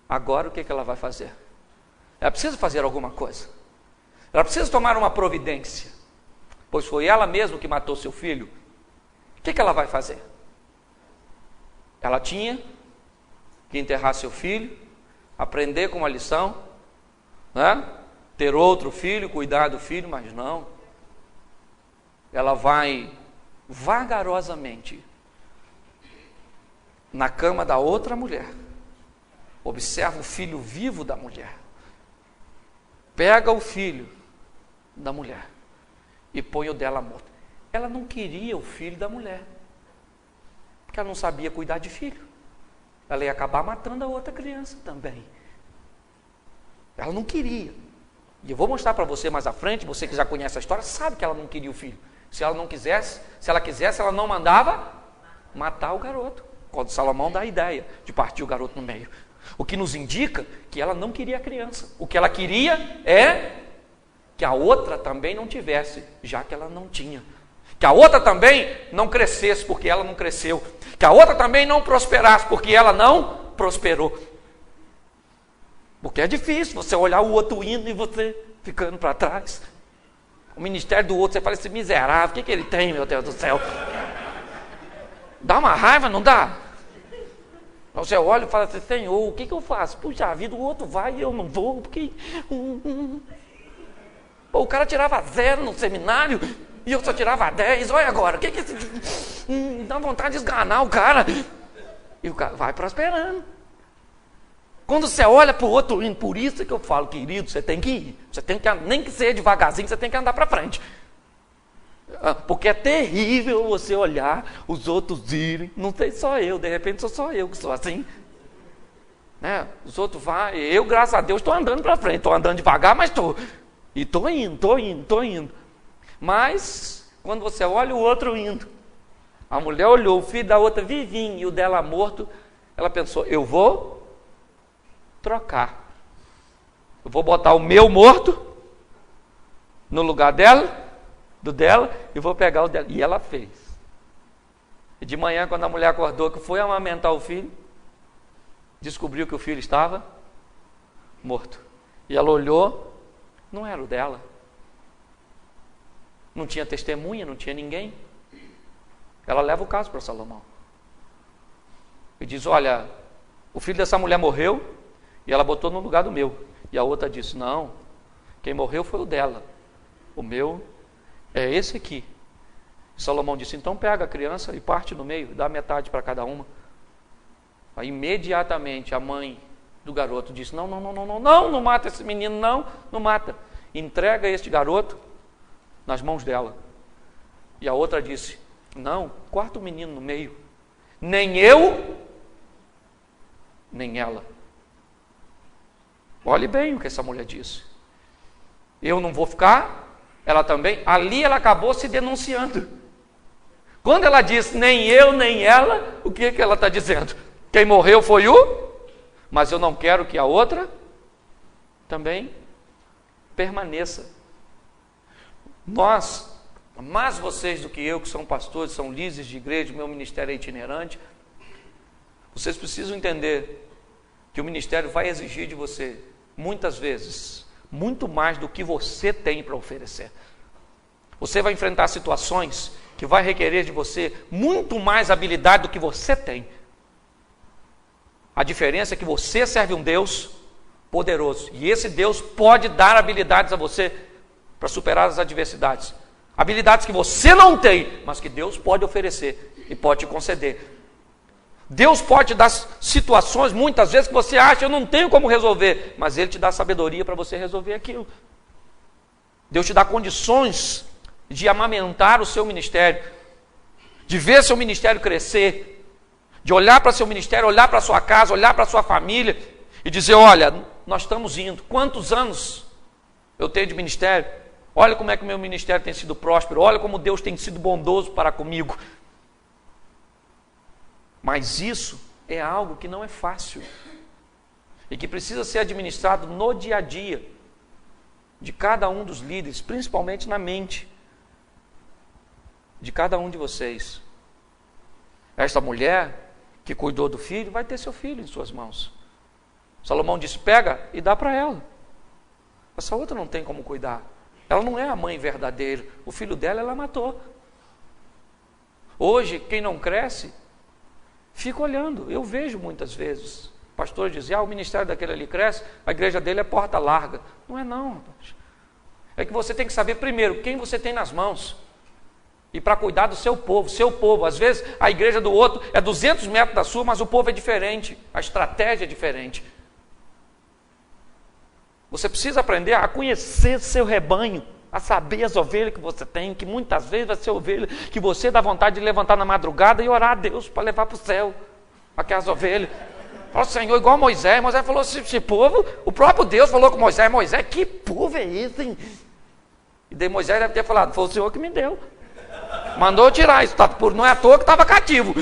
Speaker 1: Agora o que ela vai fazer? Ela precisa fazer alguma coisa. Ela precisa tomar uma providência. Pois foi ela mesma que matou seu filho. O que ela vai fazer? Ela tinha que enterrar seu filho, aprender com uma lição, né? Ter outro filho, cuidar do filho, mas não. Ela vai vagarosamente na cama da outra mulher, observa o filho vivo da mulher, pega o filho da mulher e põe o dela morto. Ela não queria o filho da mulher, porque ela não sabia cuidar de filho. Ela ia acabar matando a outra criança também. Ela não queria. E eu vou mostrar para você mais à frente, você que já conhece a história, sabe que ela não queria o filho. Se ela quisesse, ela não mandava matar o garoto. Quando Salomão dá a ideia de partir o garoto no meio. O que nos indica que ela não queria a criança. O que ela queria é que a outra também não tivesse, já que ela não tinha. Que a outra também não crescesse, porque ela não cresceu. Que a outra também não prosperasse, porque ela não prosperou. Porque é difícil você olhar o outro indo e você ficando para trás. O ministério do outro, você fala, esse miserável, o que ele tem, meu Deus do céu? Dá uma raiva, não dá? Você olha e fala assim, Senhor, o que eu faço? Puxa vida, o outro vai e eu não vou, porque... Pô, o cara tirava 0 no seminário e eu só tirava 10, olha agora, o que dá vontade de esganar o cara. E o cara vai prosperando. Quando você olha para o outro indo, por isso que eu falo, querido, você tem que ir. Você tem que, nem que seja devagarzinho, você tem que andar para frente. Porque é terrível você olhar os outros irem. Não sei só eu, de repente sou só eu que sou assim. Né? Os outros vão, eu, graças a Deus, estou andando para frente. Estou andando devagar, mas estou. E estou indo. Mas, quando você olha o outro indo, a mulher olhou o filho da outra vivinho e o dela morto, ela pensou, eu vou trocar. Eu vou botar o meu morto no lugar dela do dela e vou pegar o dela. E ela fez. E de manhã, quando a mulher acordou, que foi amamentar o filho, descobriu que o filho estava morto. E ela olhou, não era o dela. Não tinha testemunha, não tinha ninguém. Ela leva o caso para Salomão. E diz, olha, o filho dessa mulher morreu e ela botou no lugar do meu. E a outra disse, não, quem morreu foi o dela. O meu é esse aqui. E Salomão disse, então pega a criança e parte no meio, dá metade para cada uma. Aí imediatamente a mãe do garoto disse, não mata esse menino, não mata. Entrega este garoto nas mãos dela. E a outra disse, não, corta o menino no meio. Nem eu, nem ela. Olhe bem o que essa mulher disse. Eu não vou ficar, ela também. Ali ela acabou se denunciando. Quando ela disse nem eu, nem ela, o que ela está dizendo? Quem morreu foi o, mas eu não quero que a outra também permaneça. Nós, mais vocês do que eu, que são pastores, são líderes de igreja, meu ministério é itinerante, vocês precisam entender que o ministério vai exigir de você, muitas vezes, muito mais do que você tem para oferecer. Você vai enfrentar situações que vai requerer de você muito mais habilidade do que você tem. A diferença é que você serve um Deus poderoso, e esse Deus pode dar habilidades a você para superar as adversidades. Habilidades que você não tem, mas que Deus pode oferecer e pode te conceder. Deus pode dar situações, muitas vezes, que você acha, eu não tenho como resolver, mas Ele te dá sabedoria para você resolver aquilo. Deus te dá condições de amamentar o seu ministério, de ver seu ministério crescer, de olhar para seu ministério, olhar para sua casa, olhar para sua família e dizer, olha, nós estamos indo. Quantos anos eu tenho de ministério? Olha como é que o meu ministério tem sido próspero, olha como Deus tem sido bondoso para comigo. Mas isso é algo que não é fácil e que precisa ser administrado no dia a dia de cada um dos líderes, principalmente na mente de cada um de vocês. Esta mulher que cuidou do filho vai ter seu filho em suas mãos. Salomão disse, pega e dá para ela. Essa outra não tem como cuidar. Ela não é a mãe verdadeira. O filho dela, ela matou. Hoje, quem não cresce, fica olhando. Eu vejo muitas vezes o pastor dizer, o ministério daquele ali cresce, a igreja dele é porta larga. Não é não, rapaz. É que você tem que saber primeiro quem você tem nas mãos. E para cuidar do seu povo. Às vezes a igreja do outro é 200 metros da sua, mas o povo é diferente, a estratégia é diferente. Você precisa aprender a conhecer seu rebanho, a saber as ovelhas que você tem, que muitas vezes vai ser ovelha que você dá vontade de levantar na madrugada e orar a Deus para levar para o céu aquelas ovelhas. Fala, Senhor, igual Moisés falou, esse povo, o próprio Deus falou com Moisés, que povo é esse, hein? E daí Moisés deve ter falado, foi o Senhor que me deu. Mandou eu tirar isso, não é à toa que estava cativo.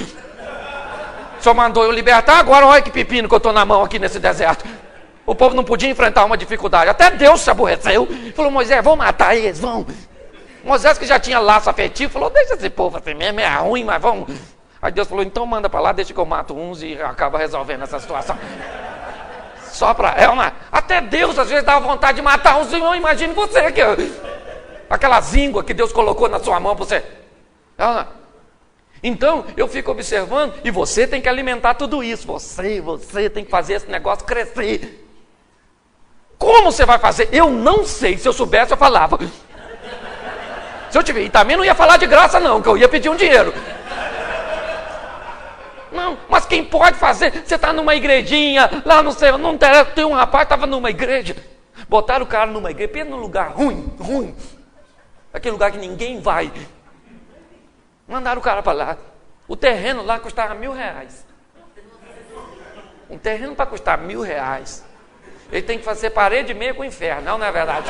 Speaker 1: O Senhor mandou eu libertar, agora olha que pepino que eu estou na mão aqui nesse deserto. O povo não podia enfrentar uma dificuldade, até Deus se aborreceu. Falou, Moisés, vão matar eles, vão. Moisés, que já tinha laço afetivo, falou, deixa esse povo assim mesmo, é ruim, mas vamos. Aí Deus falou, então manda para lá, deixa que eu mato uns e acaba resolvendo essa situação. Só para até Deus às vezes dá vontade de matar uns, imagine você que aquela zíngua que Deus colocou na sua mão para você. Então, eu fico observando, e você tem que alimentar tudo isso. Você tem que fazer esse negócio crescer. Como você vai fazer? Eu não sei. Se eu soubesse, eu falava. Se eu tiver, e também não ia falar de graça não, que eu ia pedir um dinheiro. Não, mas quem pode fazer? Você está numa igrejinha, lá no céu, não tem um rapaz que estava numa igreja. Botaram o cara numa igreja, num lugar ruim. Aquele lugar que ninguém vai. Mandaram o cara para lá. O terreno lá custava R$1.000. Um terreno para custar R$1.000. Ele tem que fazer parede e meia com o inferno, não é verdade?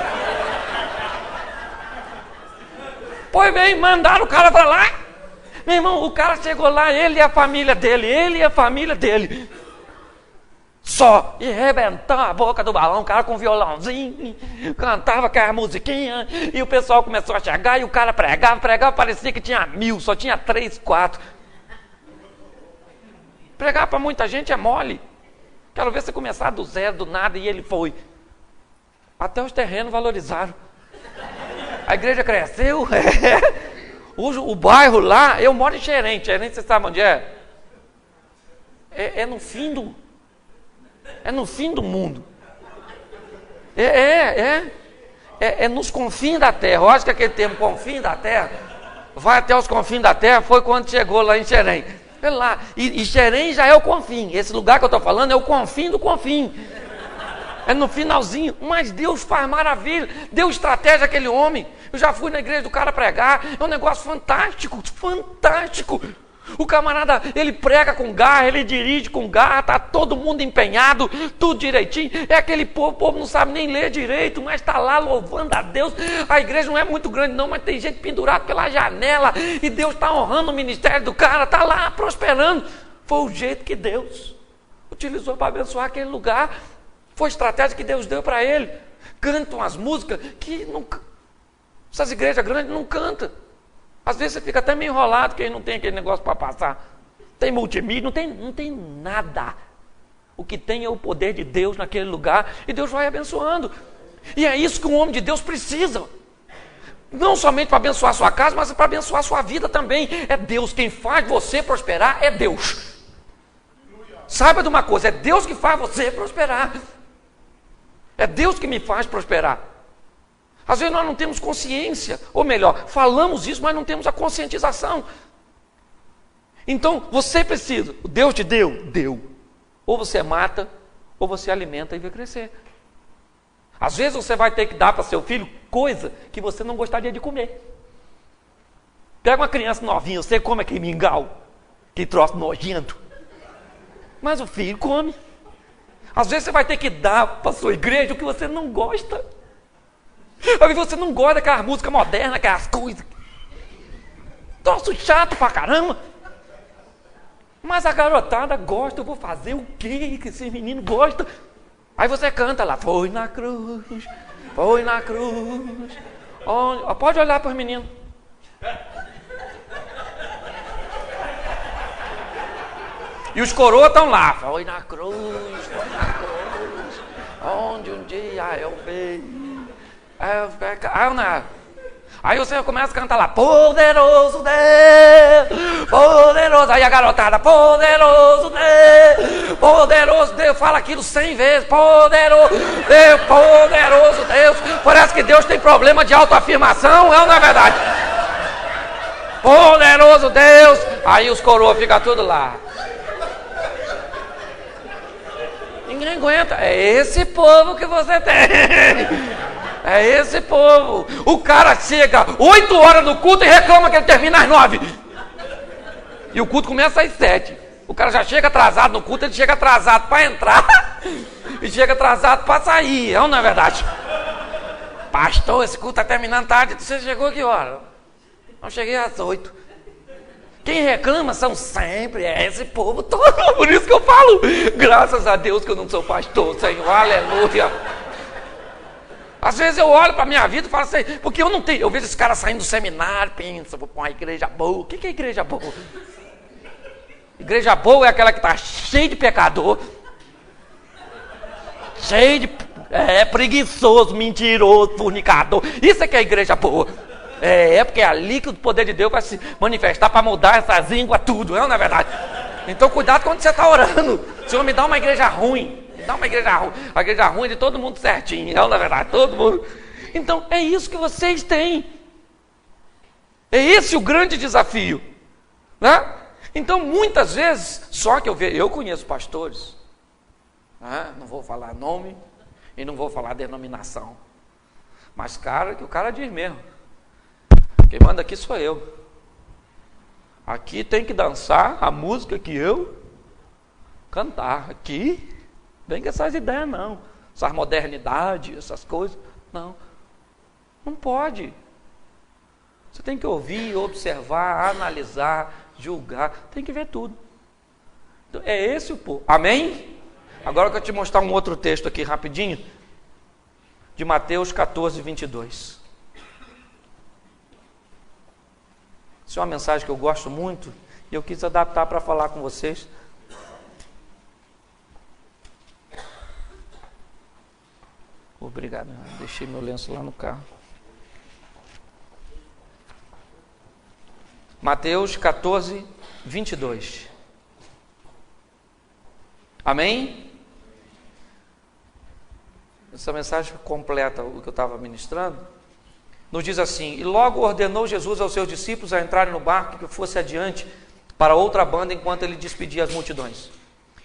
Speaker 1: Pois bem, mandaram o cara para lá. Meu irmão, o cara chegou lá, ele e a família dele.
Speaker 2: Só. E rebentava a boca do balão, o cara com violãozinho, cantava aquela musiquinha, e o pessoal começou a chegar, e o cara pregava, parecia que tinha 1000, só tinha 3, 4. Pregar para muita gente é mole. Quero ver você começar do zero, do nada, e ele foi. Até os terrenos valorizaram. A igreja cresceu. O bairro lá, eu moro em Xerém. Xerém, você sabe onde é? É no fim do mundo. É nos confins da terra. Eu acho que aquele termo confins da terra, vai até os confins da terra, foi quando chegou lá em Xerém. É lá. E Xerém já é o confim. Esse lugar que eu estou falando é o confim do confim. É no finalzinho. Mas Deus faz maravilha. Deu estratégia àquele homem. Eu já fui na igreja do cara pregar. É um negócio fantástico. Fantástico. O camarada, ele prega com garra, ele dirige com garra, está todo mundo empenhado, tudo direitinho. É aquele povo, o povo não sabe nem ler direito, mas está lá louvando a Deus. A igreja não é muito grande não, mas tem gente pendurada pela janela, e Deus está honrando o ministério do cara, está lá prosperando. Foi o jeito que Deus utilizou para abençoar aquele lugar. Foi a estratégia que Deus deu para ele. Cantam as músicas que nunca, essas igrejas grandes não cantam. Às vezes você fica até meio enrolado, quem não tem aquele negócio para passar. Tem multimídia, não tem nada. O que tem é o poder de Deus naquele lugar, e Deus vai abençoando. E é isso que um homem de Deus precisa. Não somente para abençoar a sua casa, mas para abençoar a sua vida também. É Deus quem faz você prosperar, é Deus. Saiba de uma coisa, é Deus que faz você prosperar. É Deus que me faz prosperar. Às vezes nós não temos consciência, ou melhor, falamos isso, mas não temos a conscientização. Então, você precisa, Deus te deu. Ou você mata, ou você alimenta e vê crescer. Às vezes você vai ter que dar para seu filho coisa que você não gostaria de comer. Pega uma criança novinha, você come aquele mingau, que troço nojento. Mas o filho come. Às vezes você vai ter que dar para sua igreja o que você não gosta. Às vezes você não gosta daquela música moderna, aquelas coisas. Troço chato pra caramba. Mas a garotada gosta, eu vou fazer o quê que esse menino gosta? Aí você canta lá, foi na cruz. Olha, pode olhar para os meninos. E os coroas estão lá, foi na cruz, onde um dia eu vi. Aí você começa a cantar lá, poderoso Deus, poderoso, aí a garotada, poderoso Deus, fala aquilo 100 vezes, poderoso Deus, parece que Deus tem problema de autoafirmação, não é verdade? Poderoso Deus, aí os coroas ficam tudo lá. Ninguém aguenta, é esse povo que você tem. É esse povo. O cara chega 8 horas no culto e reclama que ele termina às 9. E o culto começa às 7. O cara já chega atrasado no culto, ele chega atrasado para entrar e chega atrasado para sair. Não é verdade? Pastor, esse culto está terminando tarde. Você chegou a que hora? Eu cheguei às 8. Quem reclama são sempre esse povo todo. Por isso que eu falo, graças a Deus que eu não sou pastor, Senhor. Aleluia. Às vezes eu olho para a minha vida e falo assim, porque eu não tenho, eu vejo esse cara saindo do seminário, pensa, vou para uma igreja boa. O que é igreja boa? Igreja boa é aquela que está cheia de pecador, cheio de preguiçoso, mentiroso, fornicador. Isso é que é a igreja boa. Porque é ali que o poder de Deus vai se manifestar para mudar essas línguas, tudo, não é verdade? Então cuidado quando você está orando. Senhor, me dá uma igreja ruim. Dá uma igreja ruim. A igreja ruim é de todo mundo certinho, não é verdade? Todo mundo. Então é isso que vocês têm. É esse o grande desafio, né? Então muitas vezes, só que eu conheço pastores, né? Não vou falar nome e não vou falar denominação, mas que o cara diz mesmo, quem manda aqui sou eu. Aqui tem que dançar a música que eu cantar. Aqui vem com essas ideias não, essas modernidades, essas coisas, não pode. Você tem que ouvir, observar, analisar, julgar, tem que ver tudo. Então, é esse o povo, amém? Agora eu quero te mostrar um outro texto aqui rapidinho, de Mateus 14, 22. Isso é uma mensagem que eu gosto muito e eu quis adaptar para falar com vocês. Obrigado, deixei meu lenço lá no carro. Mateus 14, 22. Amém? Essa mensagem completa o que eu estava ministrando. Nos diz assim: e logo ordenou Jesus aos seus discípulos a entrarem no barco que fosse adiante para outra banda, enquanto ele despedia as multidões.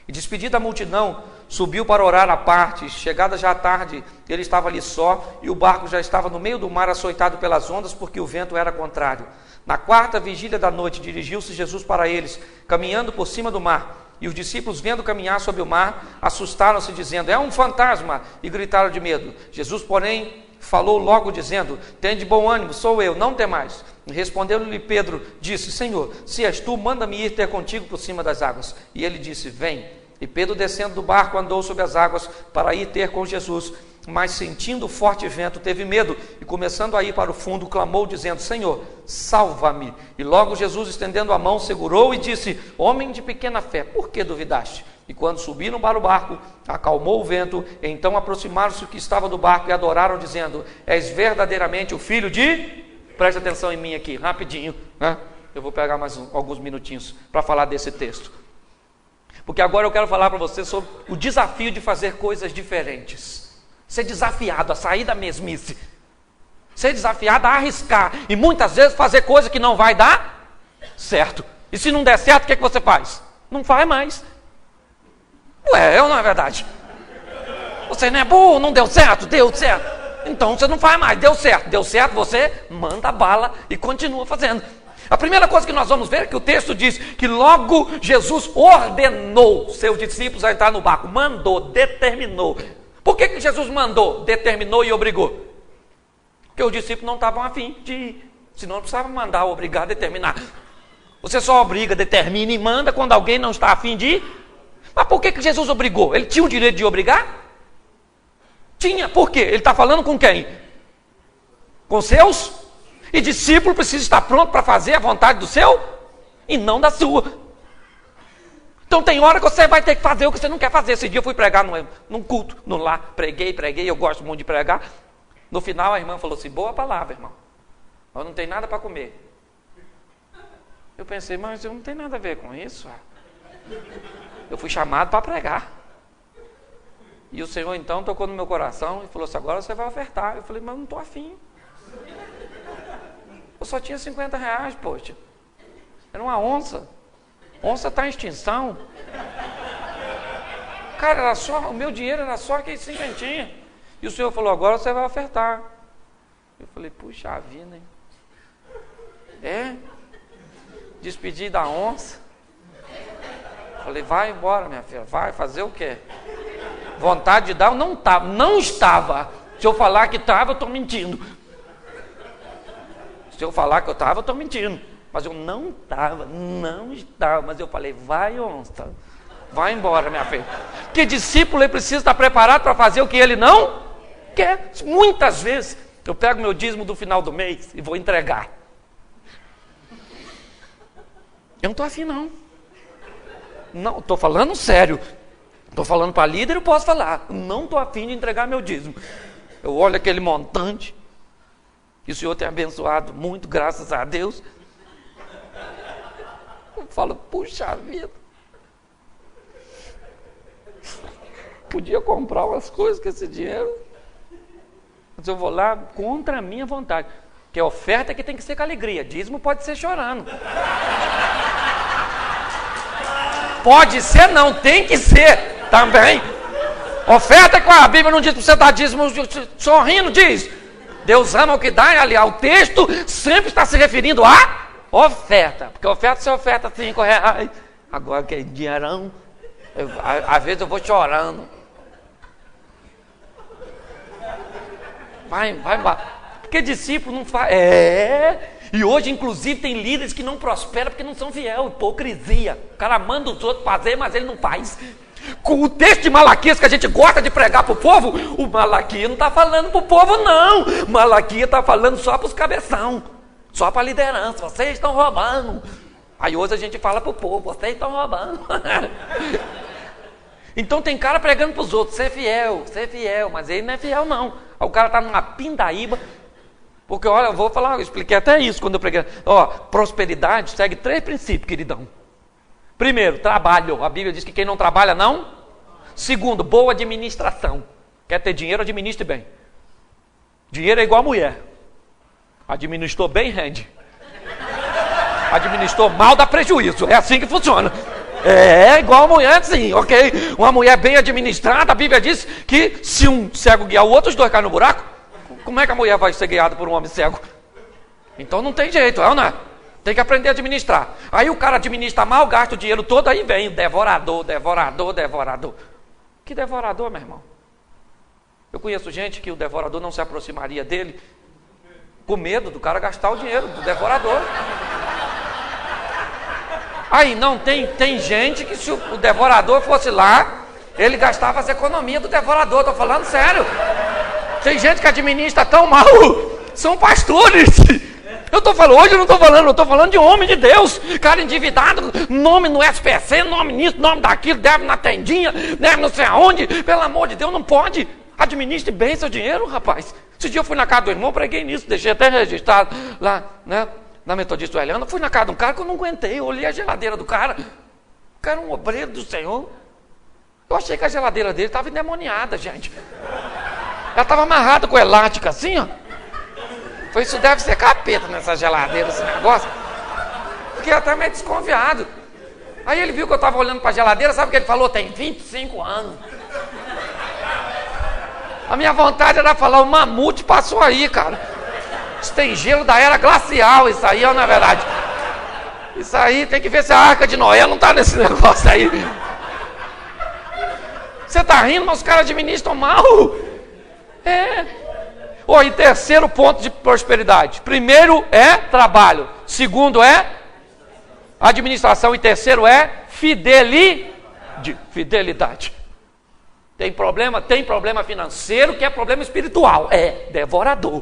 Speaker 2: E despedida a multidão, subiu para orar à parte. Chegada já a tarde, ele estava ali só, e o barco já estava no meio do mar, açoitado pelas ondas, porque o vento era contrário. Na quarta vigília da noite, dirigiu-se Jesus para eles, caminhando por cima do mar. E os discípulos, vendo caminhar sobre o mar, assustaram-se, dizendo: é um fantasma, e gritaram de medo. Jesus, porém, falou logo, dizendo: tende bom ânimo, sou eu, não temais. E respondeu-lhe Pedro, disse: Senhor, se és tu, manda-me ir ter contigo por cima das águas. E ele disse: vem. E Pedro, descendo do barco, andou sobre as águas para ir ter com Jesus. Mas sentindo forte vento, teve medo, e começando a ir para o fundo, clamou, dizendo: Senhor, salva-me. E logo Jesus, estendendo a mão, segurou e disse: homem de pequena fé, por que duvidaste? E quando subiram para o barco, acalmou o vento. Então aproximaram-se o que estava do barco e adoraram, dizendo: és verdadeiramente o filho de... Preste atenção em mim aqui, rapidinho, né? Eu vou pegar mais alguns minutinhos para falar desse texto, porque agora eu quero falar para você sobre o desafio de fazer coisas diferentes. Ser desafiado a sair da mesmice, ser desafiado a arriscar, e muitas vezes fazer coisa que não vai dar certo. E se não der certo, o que você faz? Não faz mais. Ué, não é verdade? Você não é burro, não deu certo? Deu certo. Então você não faz mais, deu certo, você manda bala e continua fazendo. A primeira coisa que nós vamos ver é que o texto diz que logo Jesus ordenou seus discípulos a entrar no barco, mandou, determinou. Por que Jesus mandou, determinou e obrigou? Porque os discípulos não estavam afim de ir, senão não precisava mandar, obrigar, determinar. Você só obriga, determina e manda quando alguém não está afim de ir. Mas por que Jesus obrigou? Ele tinha o direito de obrigar? Tinha, por quê? Ele está falando com quem? Com seus? E discípulo precisa estar pronto para fazer a vontade do seu e não da sua. Então tem hora que você vai ter que fazer o que você não quer fazer. Esse dia eu fui pregar num culto, no lar, preguei, eu gosto muito de pregar. No final a irmã falou assim: boa palavra, irmão, eu não tenho nada para comer. Eu pensei: mas eu não tenho nada a ver com isso. Eu fui chamado para pregar. E o Senhor então tocou no meu coração e falou assim: agora você vai ofertar. Eu falei: mas eu não estou afim. Eu só tinha 50 reais, poxa. Era uma onça. Onça está em extinção. Cara, era só, o meu dinheiro era só aquele cinquentinho. E o Senhor falou: agora você vai ofertar. Eu falei: puxa vida, hein? É? Despedi da onça. Falei: vai embora, minha filha. Vai fazer o quê? Vontade de dar eu não estava. Se eu falar que estava, eu estou mentindo. Se eu falar que eu estava, eu estou mentindo. Mas eu não estava. Mas eu falei: vai, onça. Vai embora, minha filha. Que discípulo ele precisa estar preparado para fazer o que ele não quer. Muitas vezes eu pego meu dízimo do final do mês e vou entregar. Eu não estou afim, não. Não, estou falando sério. Estou falando para líder, eu posso falar. Não estou afim de entregar meu dízimo. Eu olho aquele montante, e o Senhor tem abençoado muito, graças a Deus. Eu falo: puxa vida, podia comprar umas coisas com esse dinheiro, mas eu vou lá contra a minha vontade. Porque a oferta é que tem que ser com alegria, dízimo pode ser chorando. Pode ser não, tem que ser também. Oferta é com a Bíblia não diz para você dar dízimo sorrindo, diz: Deus ama o que dá, e aliás, o texto sempre está se referindo a oferta. Porque oferta, você oferta 5 reais, agora que é dinheirão, às vezes eu vou chorando. Vai embora. Porque discípulo não faz. E hoje, inclusive, tem líderes que não prosperam porque não são fiel. Hipocrisia. O cara manda os outros fazer, mas ele não faz. Com o texto de Malaquias que a gente gosta de pregar para o povo, o Malaquias não está falando para o povo, não. Malaquias está falando só para os cabeção, só para a liderança. Vocês estão roubando. Aí hoje a gente fala para o povo, vocês estão roubando. Então tem cara pregando para os outros, ser fiel, mas ele não é fiel não. Aí o cara está numa pindaíba, porque olha, eu vou falar, eu expliquei até isso quando eu preguei. Ó, prosperidade segue 3 princípios, queridão. Primeiro, trabalho. A Bíblia diz que quem não trabalha não. Segundo, boa administração. Quer ter dinheiro, administre bem. Dinheiro é igual a mulher. Administrou bem, rende. Administrou mal, dá prejuízo. É assim que funciona. É igual a mulher, sim, ok? Uma mulher bem administrada, a Bíblia diz que se um cego guiar o outro, os 2 caem no buraco. Como é que a mulher vai ser guiada por um homem cego? Então não tem jeito, não é? Tem que aprender a administrar. Aí o cara administra mal, gasta o dinheiro todo, aí vem o devorador. Que devorador, meu irmão? Eu conheço gente que o devorador não se aproximaria dele com medo do cara gastar o dinheiro do devorador. Aí não tem gente que se o devorador fosse lá, ele gastava as economias do devorador, estou falando sério. Tem gente que administra tão mal, são pastores. Eu estou falando, hoje eu não estou falando, eu estou falando de homem de Deus, cara endividado, nome no SPC, nome nisso, nome daquilo, deve na tendinha, deve não sei aonde, pelo amor de Deus, não pode. Administre bem seu dinheiro, rapaz. Esse dia eu fui na casa do irmão, preguei nisso, deixei até registrado lá, né? Na Metodista Ueliana, fui na casa de um cara que eu não aguentei, eu olhei a geladeira do cara, o cara era um obreiro do Senhor, eu achei que a geladeira dele estava endemoniada, gente, ela estava amarrada com elástica assim, ó, foi isso deve ser capeta nessa geladeira, esse negócio, fiquei até meio desconfiado, aí ele viu que eu estava olhando para a geladeira, sabe o que ele falou? Tem 25 anos, a minha vontade era falar, o mamute passou aí, cara. Isso tem gelo da era glacial, isso aí, na verdade. Isso aí, tem que ver se a Arca de Noé não está nesse negócio aí. Você está rindo, mas os caras administram mal. É. E terceiro ponto de prosperidade. Primeiro é trabalho. Segundo é administração. E terceiro é fidelidade. Tem problema financeiro que é problema espiritual. É devorador.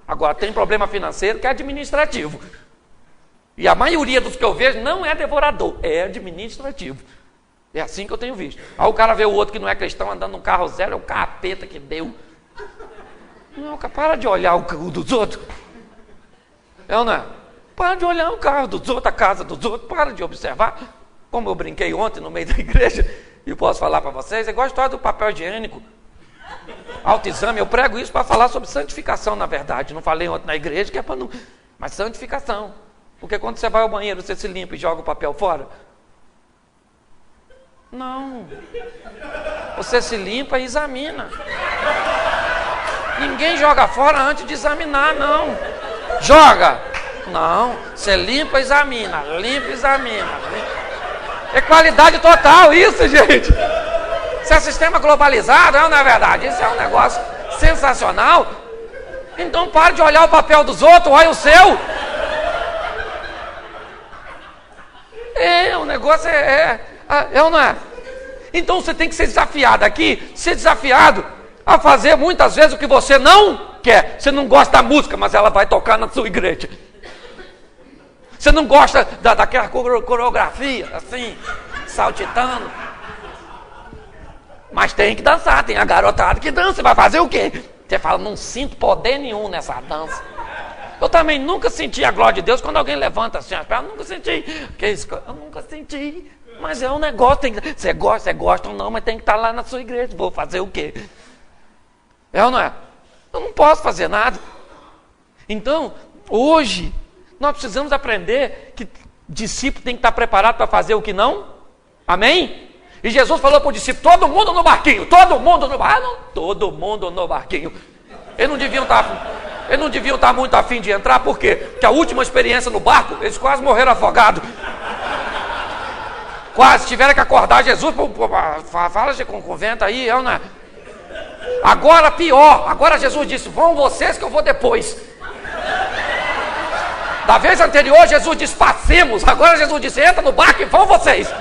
Speaker 2: Agora, tem problema financeiro que é administrativo. E a maioria dos que eu vejo não é devorador, é administrativo. É assim que eu tenho visto. Aí o cara vê o outro que não é cristão andando num carro zero, é o capeta que deu. Não, para de olhar o carro dos outros. É ou não é? Para de olhar o carro dos outros, a casa dos outros, para de observar. Como eu brinquei ontem no meio da igreja, e eu posso falar para vocês, é igual a história do papel higiênico. Autoexame, eu prego isso para falar sobre santificação, na verdade. Não falei ontem na igreja que é para não. Mas santificação. Porque quando você vai ao banheiro, você se limpa e joga o papel fora? Não. Você se limpa e examina. Ninguém joga fora antes de examinar, não. Joga. Não. Você limpa e examina. Limpa e examina. É qualidade total isso, gente. Isso é sistema globalizado, não é verdade? Isso é um negócio sensacional. Então pare de olhar o papel dos outros, olha o seu. O negócio é ou não é? Então você tem que ser desafiado aqui, ser desafiado a fazer muitas vezes o que você não quer. Você não gosta da música, mas ela vai tocar na sua igreja. Você não gosta daquela coreografia, assim, saltitando. Mas tem que dançar, tem a garotada que dança, vai fazer o quê? Você fala, não sinto poder nenhum nessa dança. Eu também nunca senti a glória de Deus quando alguém levanta assim as pernas, nunca senti. Que isso? Eu nunca senti. Mas é um negócio, você gosta ou não, mas tem que estar lá na sua igreja. Vou fazer o quê? É ou não é? Eu não posso fazer nada. Então, hoje, nós precisamos aprender que discípulo tem que estar preparado para fazer o que não. Amém? E Jesus falou para o discípulo, todo mundo no barquinho, todo mundo no barquinho. Todo mundo no barquinho. Eles não deviam estar muito afim de entrar, por quê? Porque a última experiência no barco, eles quase morreram afogados. Quase, tiveram que acordar Jesus, fala com o vento aí, eu não. Agora pior, agora Jesus disse, vão vocês que eu vou depois. Da vez anterior Jesus disse, passemos, agora Jesus disse, entra no barco e vão vocês.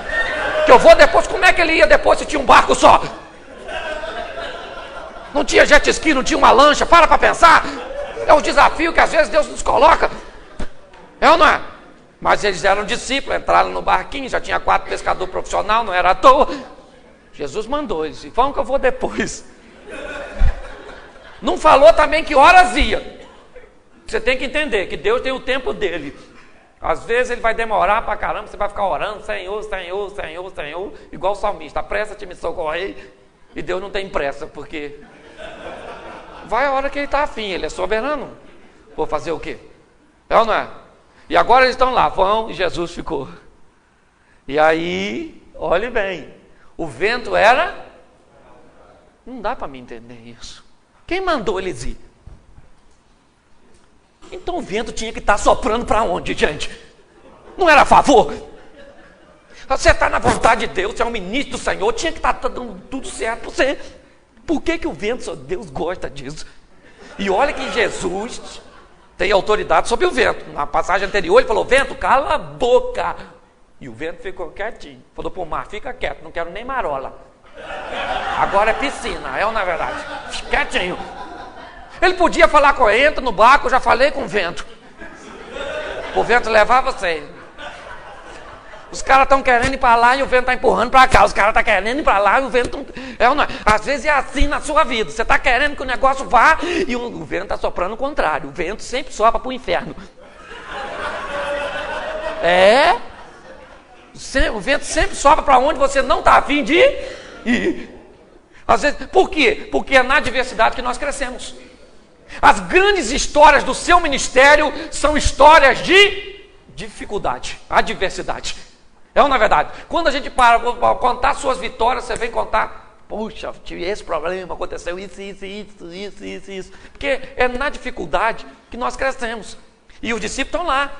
Speaker 2: Que eu vou depois, como é que ele ia depois se tinha um barco só? Não tinha jet ski, não tinha uma lancha, para pensar. É um desafio que às vezes Deus nos coloca. É ou não é? Mas eles eram discípulos, entraram no barquinho, já tinha 4 pescadores profissionais, não era à toa. Jesus mandou, ele disse, vamos que eu vou depois. Não falou também que horas ia. Você tem que entender que Deus tem o tempo dele. Às vezes ele vai demorar pra caramba, você vai ficar orando, Senhor, Senhor, Senhor, Senhor, igual o salmista, apressa-te me socorrer. E Deus não tem pressa, porque vai a hora que ele está afim, ele é soberano. Vou fazer o quê? É ou não é? E agora eles estão lá, vão, e Jesus ficou. E aí, olhe bem, o vento era... Não dá para me entender isso. Quem mandou eles ir? Então o vento tinha que estar soprando para onde, gente? Não era a favor? Você está na vontade de Deus, você é um ministro do Senhor, tinha que estar dando tudo certo para você. Por que o vento, só Deus gosta disso? E olha que Jesus tem autoridade sobre o vento. Na passagem anterior ele falou, vento, cala a boca. E o vento ficou quietinho. Falou para o mar, fica quieto, não quero nem marola. Agora é piscina, é ou não é verdade? Fica quietinho. Ele podia falar com ele, entra no barco, eu já falei com o vento. O vento levar você. Os caras estão querendo ir para lá e o vento está empurrando para cá. Os caras estão querendo ir para lá e o vento... É ou não é? Às vezes é assim na sua vida. Você está querendo que o negócio vá e o vento está soprando o contrário. O vento sempre sopra para o inferno. É. O vento sempre sopra para onde você não está a fim de ir. Às vezes, por quê? Porque é na adversidade que nós crescemos. As grandes histórias do seu ministério são histórias de dificuldade, adversidade. É ou não é verdade? Quando a gente para contar suas vitórias, você vem contar, puxa, tive esse problema, aconteceu isso. Porque é na dificuldade que nós crescemos. E os discípulos estão lá,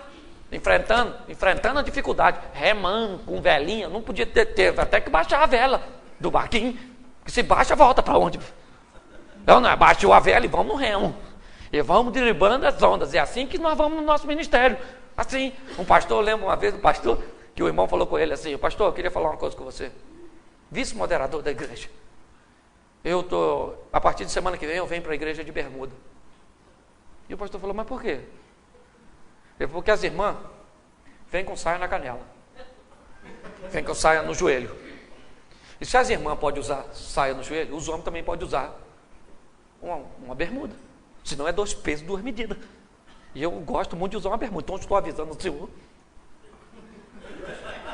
Speaker 2: enfrentando a dificuldade, remando com velinha, não podia ter até que baixar a vela do barquinho, que se baixa, volta para onde? Não, não, baixou a vela e vamos no remo. E vamos derribando as ondas. É assim que nós vamos no nosso ministério. Assim, um pastor, eu lembro uma vez um pastor, que o irmão falou com ele assim, pastor, eu queria falar uma coisa com você. Vice-moderador da igreja. A partir de semana que vem, eu venho para a igreja de bermuda. E o pastor falou, mas por quê? Ele falou, porque as irmãs vêm com saia na canela. Vêm com saia no joelho. E se as irmãs podem usar saia no joelho, os homens também podem usar uma bermuda. Senão é 2 pesos, 2 medidas. E eu gosto muito de usar uma bermuda, então eu estou avisando o senhor.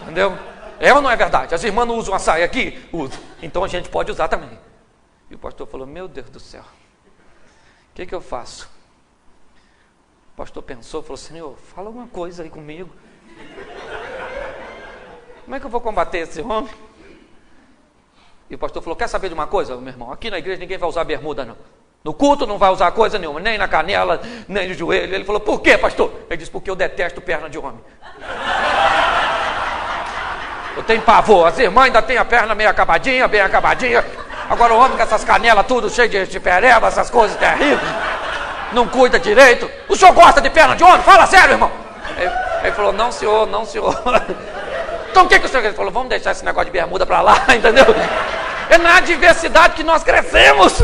Speaker 2: Entendeu? É ou não é verdade? As irmãs não usam a saia aqui? Usam. Então a gente pode usar também. E o pastor falou, meu Deus do céu, o que eu faço? O pastor pensou, falou, Senhor, fala alguma coisa aí comigo. Como é que eu vou combater esse homem? E o pastor falou, quer saber de uma coisa, meu irmão? Aqui na igreja ninguém vai usar bermuda, não. No culto não vai usar coisa nenhuma, nem na canela, nem no joelho. Ele falou, por quê, pastor? Ele disse, porque eu detesto perna de homem. Eu tenho pavor. As irmãs ainda têm a perna meio acabadinha, bem acabadinha. Agora o homem com essas canelas tudo cheio de pereba, essas coisas terríveis. Não cuida direito. O senhor gosta de perna de homem? Fala sério, irmão. Ele falou, não senhor, não senhor. Então o que o senhor quer? Ele falou, vamos deixar esse negócio de bermuda para lá, entendeu? É na adversidade que nós crescemos.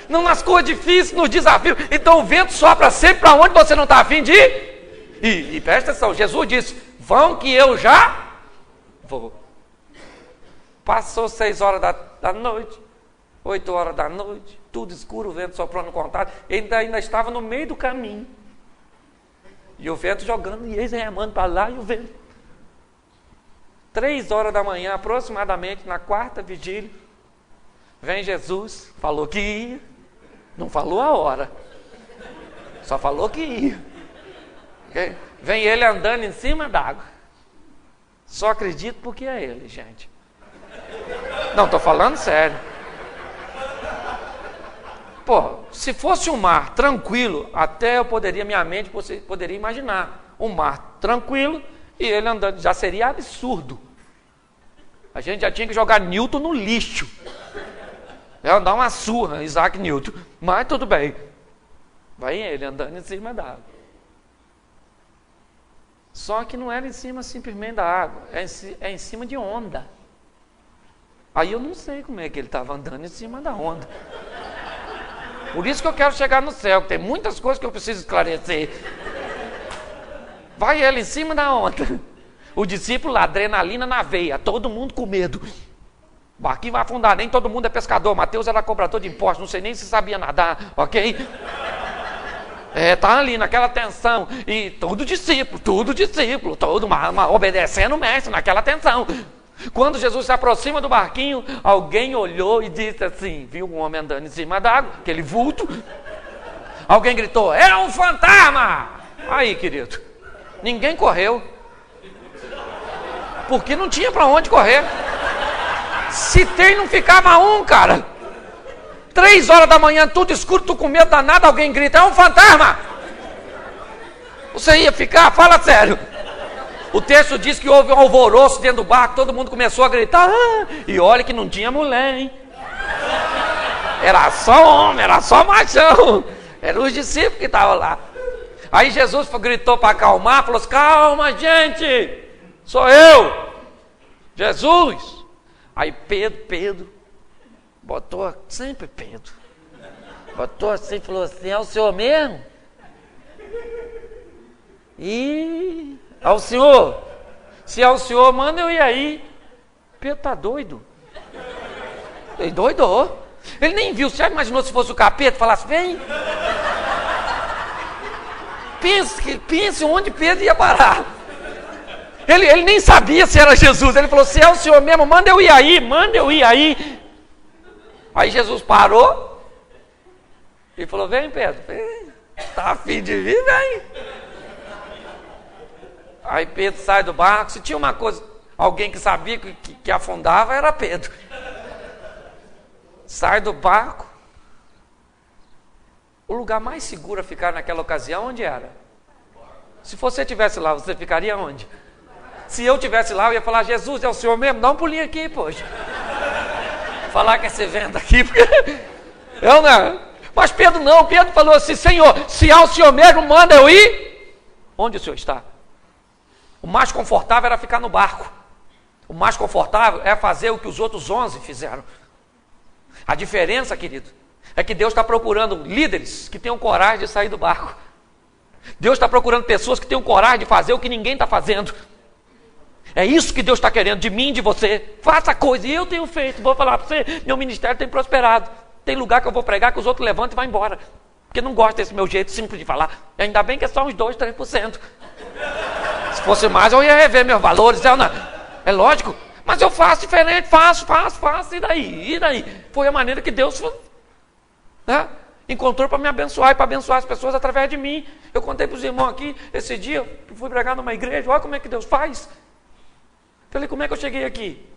Speaker 2: Não nas coisas difíceis, nos desafios. Então o vento sopra sempre para onde você não está a fim de ir. E presta atenção, Jesus disse, vão que eu já vou. Passou 6 horas da noite, 8 horas da noite, tudo escuro, o vento soprando contrário. Ele ainda estava no meio do caminho. E o vento jogando, e eles remando para lá, e o vento. 3 horas da manhã, aproximadamente, na 4ª vigília, vem Jesus, falou que ia, não falou a hora, só falou que ia. Okay? Vem ele andando em cima d'água. Só acredito porque é ele, gente. Não, estou falando sério. Pô, se fosse um mar tranquilo, até eu poderia, minha mente poderia imaginar. Um mar tranquilo e ele andando, já seria absurdo. A gente já tinha que jogar Newton no lixo. Dar uma surra, Isaac Newton. Mas tudo bem. Vai ele andando em cima da água. Só que não era em cima simplesmente da água, é em cima de onda. Aí eu não sei como é que ele estava andando em cima da onda. Por isso que eu quero chegar no céu, que tem muitas coisas que eu preciso esclarecer. Vai ele em cima da onda. O discípulo lá, adrenalina na veia, todo mundo com medo. O barquinho vai afundar, nem todo mundo é pescador. Mateus era cobrador de impostos, não sei nem se sabia nadar, ok? Tá ali naquela tensão. E todo discípulo, todo obedecendo o mestre naquela tensão. Quando Jesus se aproxima do barquinho, alguém olhou e disse assim, viu um homem andando em cima d'água, aquele vulto. Alguém gritou, é um fantasma! Aí, querido, ninguém correu. Porque não tinha para onde correr. Se tem, não ficava um, cara. 3 horas da manhã, tudo escuro, tu com medo danado, alguém grita, é um fantasma! Você ia ficar? Fala sério. O texto diz que houve um alvoroço dentro do barco, todo mundo começou a gritar, e olha que não tinha mulher, hein? Era só homem, era só machão. Eram os discípulos que estavam lá. Aí Jesus gritou para acalmar, falou assim, calma gente, sou eu, Jesus. Aí Pedro, botou, sempre Pedro, botou assim, falou assim, é o senhor mesmo? E ao senhor, se é o senhor, manda eu ir aí. Pedro tá doido. Ele doidou. Ele nem viu, você já imaginou se fosse o capeta, falasse, vem. Pense onde Pedro ia parar. Ele nem sabia se era Jesus. Ele falou, se é o senhor mesmo, manda eu ir aí. Aí Jesus parou e falou, vem Pedro, vem. Tá a fim de vir, vem. Aí Pedro sai do barco. Se tinha uma coisa, alguém que sabia que afundava, era Pedro. Sai do barco. O lugar mais seguro a ficar naquela ocasião, onde era? Se você estivesse lá, você ficaria onde? Se eu estivesse lá, eu ia falar, Jesus, é o senhor mesmo? Dá um pulinho aqui, poxa. Falar que esse vento aqui, porque eu não. Mas Pedro não, Pedro falou assim, Senhor, se é o senhor mesmo, manda eu ir. Onde o senhor está? O mais confortável era ficar no barco. O mais confortável é fazer o que os outros 11 fizeram. A diferença, querido, é que Deus está procurando líderes que tenham coragem de sair do barco. Deus está procurando pessoas que tenham coragem de fazer o que ninguém está fazendo. É isso que Deus está querendo de mim e de você. Faça a coisa, e eu tenho feito. Vou falar para você, meu ministério tem prosperado. Tem lugar que eu vou pregar que os outros levantam e vão embora. Porque não gostam desse meu jeito simples de falar. E ainda bem que é só uns 2, 3%. Se fosse mais, eu ia rever meus valores. É lógico. Mas eu faço diferente, faço. E daí? Foi a maneira que Deus encontrou para me abençoar e para abençoar as pessoas através de mim. Eu contei para os irmãos aqui, esse dia, eu fui pregar numa igreja, olha como é que Deus faz. Falei, como é que eu cheguei aqui?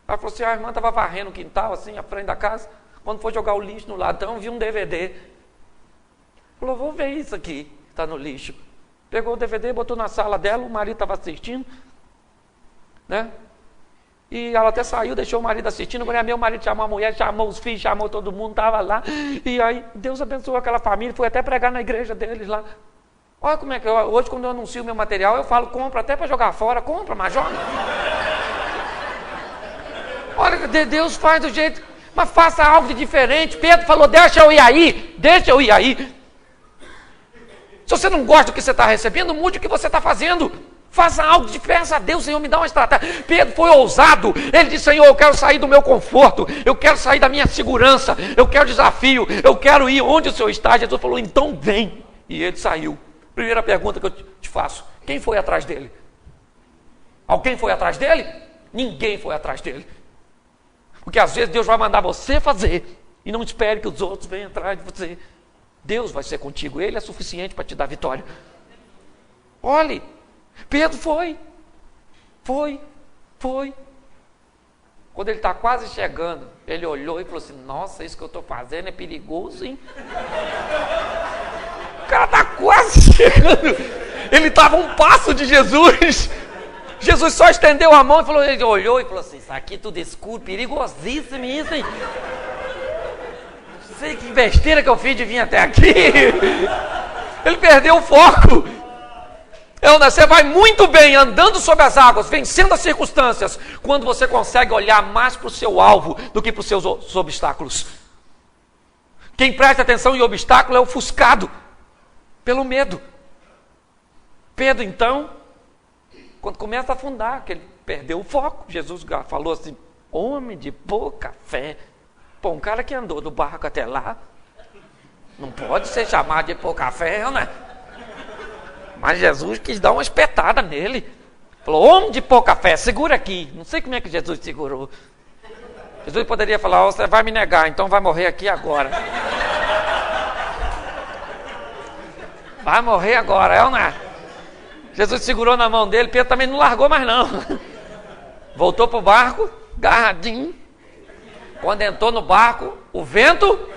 Speaker 2: Ela falou assim, a irmã estava varrendo o quintal, assim, à frente da casa. Quando foi jogar o lixo no ladrão, vi um DVD. Falou, vou ver isso aqui, está no lixo. Pegou o DVD, botou na sala dela, o marido estava assistindo, né? E ela até saiu, deixou o marido assistindo. Quando meu marido chamou a mulher, chamou os filhos, chamou todo mundo, estava lá. E aí Deus abençoou aquela família, foi até pregar na igreja deles lá. Olha como é que hoje, quando eu anuncio meu material, eu falo, compra até para jogar fora, compra, mas joga. Olha, Deus faz do jeito, mas faça algo de diferente. Pedro falou, deixa eu ir aí. Se você não gosta do que você está recebendo, mude o que você está fazendo. Faça algo de peça a Deus, Senhor, me dá uma estratégia. Pedro foi ousado. Ele disse, Senhor, eu quero sair do meu conforto. Eu quero sair da minha segurança. Eu quero desafio. Eu quero ir onde o Senhor está. Jesus falou, então vem. E ele saiu. Primeira pergunta que eu te faço. Quem foi atrás dele? Alguém foi atrás dele? Ninguém foi atrás dele. Porque às vezes Deus vai mandar você fazer. E não espere que os outros venham atrás de você. Deus vai ser contigo. Ele é suficiente para te dar vitória. Olhe. Pedro foi. Quando ele está quase chegando, ele olhou e falou assim, nossa, isso que eu estou fazendo é perigoso, hein? O cara está quase chegando. Ele estava a um passo de Jesus. Jesus só estendeu a mão e falou, ele olhou e falou assim, isso aqui tudo escuro, perigosíssimo isso, hein? Não sei que besteira que eu fiz de vir até aqui. Ele perdeu o foco. Você vai muito bem andando sobre as águas, vencendo as circunstâncias, quando você consegue olhar mais para o seu alvo do que para os seus obstáculos. Quem presta atenção em obstáculo é ofuscado pelo medo. Pedro, então, quando começa a afundar, que ele perdeu o foco, Jesus falou assim: homem de pouca fé. Pô, um cara que andou do barco até lá, não pode ser chamado de pouca fé, né? Mas Jesus quis dar uma espetada nele. Falou: homem de pouca fé, segura aqui. Não sei como é que Jesus segurou. Jesus poderia falar: você vai me negar, então vai morrer aqui agora. Vai morrer agora, não é? Jesus segurou na mão dele, Pedro também não largou mais não. Voltou para o barco, agarradinho. Quando entrou no barco, o vento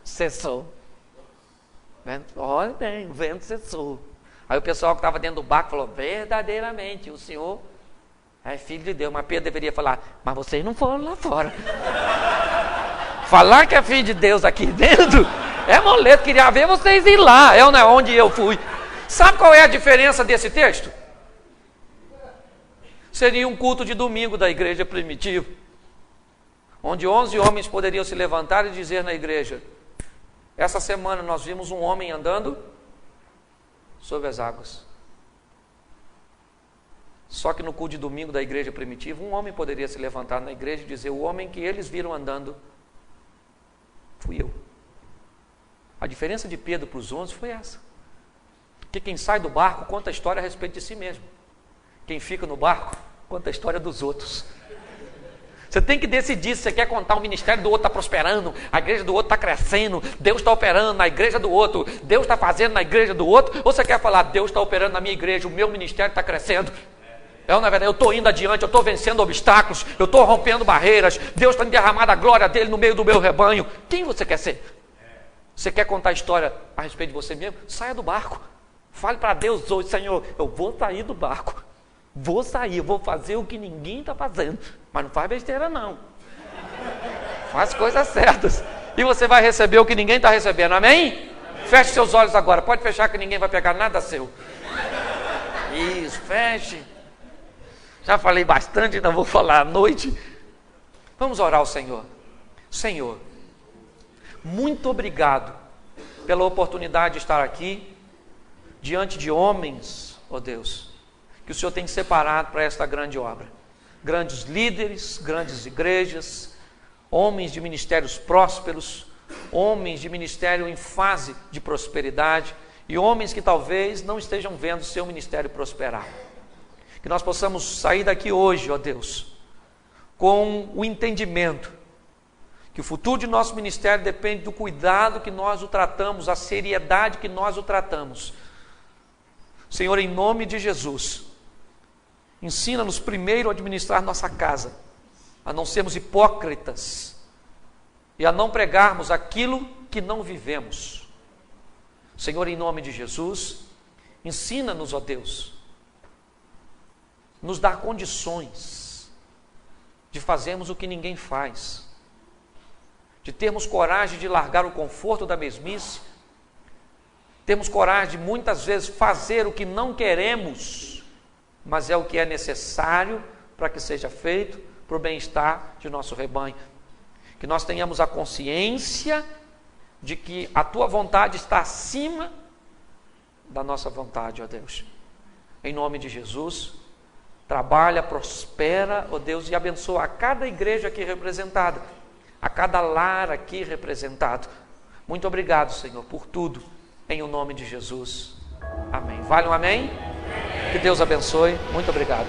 Speaker 2: cessou. Olha bem, o vento cessou. Aí o pessoal que estava dentro do barco falou: verdadeiramente, o Senhor é filho de Deus. Mas Pedro deveria falar: mas vocês não foram lá fora. Falar que é filho de Deus aqui dentro é moleto, queria ver vocês ir lá, não é onde eu fui. Sabe qual é a diferença desse texto? Seria um culto de domingo da igreja primitiva, onde 11 homens poderiam se levantar e dizer na igreja: essa semana nós vimos um homem andando sobre as águas. Só que no culto de domingo da igreja primitiva, um homem poderia se levantar na igreja e dizer: o homem que eles viram andando fui eu. A diferença de Pedro para os 11 foi essa. Porque quem sai do barco conta a história a respeito de si mesmo. Quem fica no barco conta a história dos outros. Você tem que decidir se você quer contar o ministério do outro está prosperando, a igreja do outro está crescendo, Deus está operando na igreja do outro, Deus está fazendo na igreja do outro, ou você quer falar: Deus está operando na minha igreja, o meu ministério está crescendo. Na verdade, eu estou indo adiante, eu estou vencendo obstáculos, eu estou rompendo barreiras, Deus está derramando a glória dele no meio do meu rebanho. Quem você quer ser? Você quer contar a história a respeito de você mesmo? Saia do barco. Fale para Deus hoje: Senhor, eu vou sair do barco. Vou sair, eu vou fazer o que ninguém está fazendo. Mas não faz besteira não. Faz coisas certas. E você vai receber o que ninguém está recebendo, amém? Feche seus olhos agora. Pode fechar que ninguém vai pegar nada seu. Isso, feche. Já falei bastante, não vou falar à noite. Vamos orar ao Senhor. Senhor, muito obrigado pela oportunidade de estar aqui diante de homens, ó Deus, que o Senhor tem separado para esta grande obra. Grandes líderes, grandes igrejas, homens de ministérios prósperos, homens de ministério em fase de prosperidade e homens que talvez não estejam vendo seu ministério prosperar. Que nós possamos sair daqui hoje, ó Deus, com o entendimento que o futuro de nosso ministério depende do cuidado que nós o tratamos, a seriedade que nós o tratamos. Senhor, em nome de Jesus, ensina-nos primeiro a administrar nossa casa, a não sermos hipócritas e a não pregarmos aquilo que não vivemos. Senhor, em nome de Jesus, ensina-nos, ó Deus, nos dá condições de fazermos o que ninguém faz, de termos coragem de largar o conforto da mesmice, temos coragem de muitas vezes fazer o que não queremos, mas é o que é necessário para que seja feito para o bem-estar de nosso rebanho. Que nós tenhamos a consciência de que a Tua vontade está acima da nossa vontade, ó Deus. Em nome de Jesus, trabalha, prospera, ó Deus, e abençoa a cada igreja aqui representada, a cada lar aqui representado. Muito obrigado, Senhor, por tudo, em o nome de Jesus. Amém. Vale um amém? Que Deus abençoe. Muito obrigado.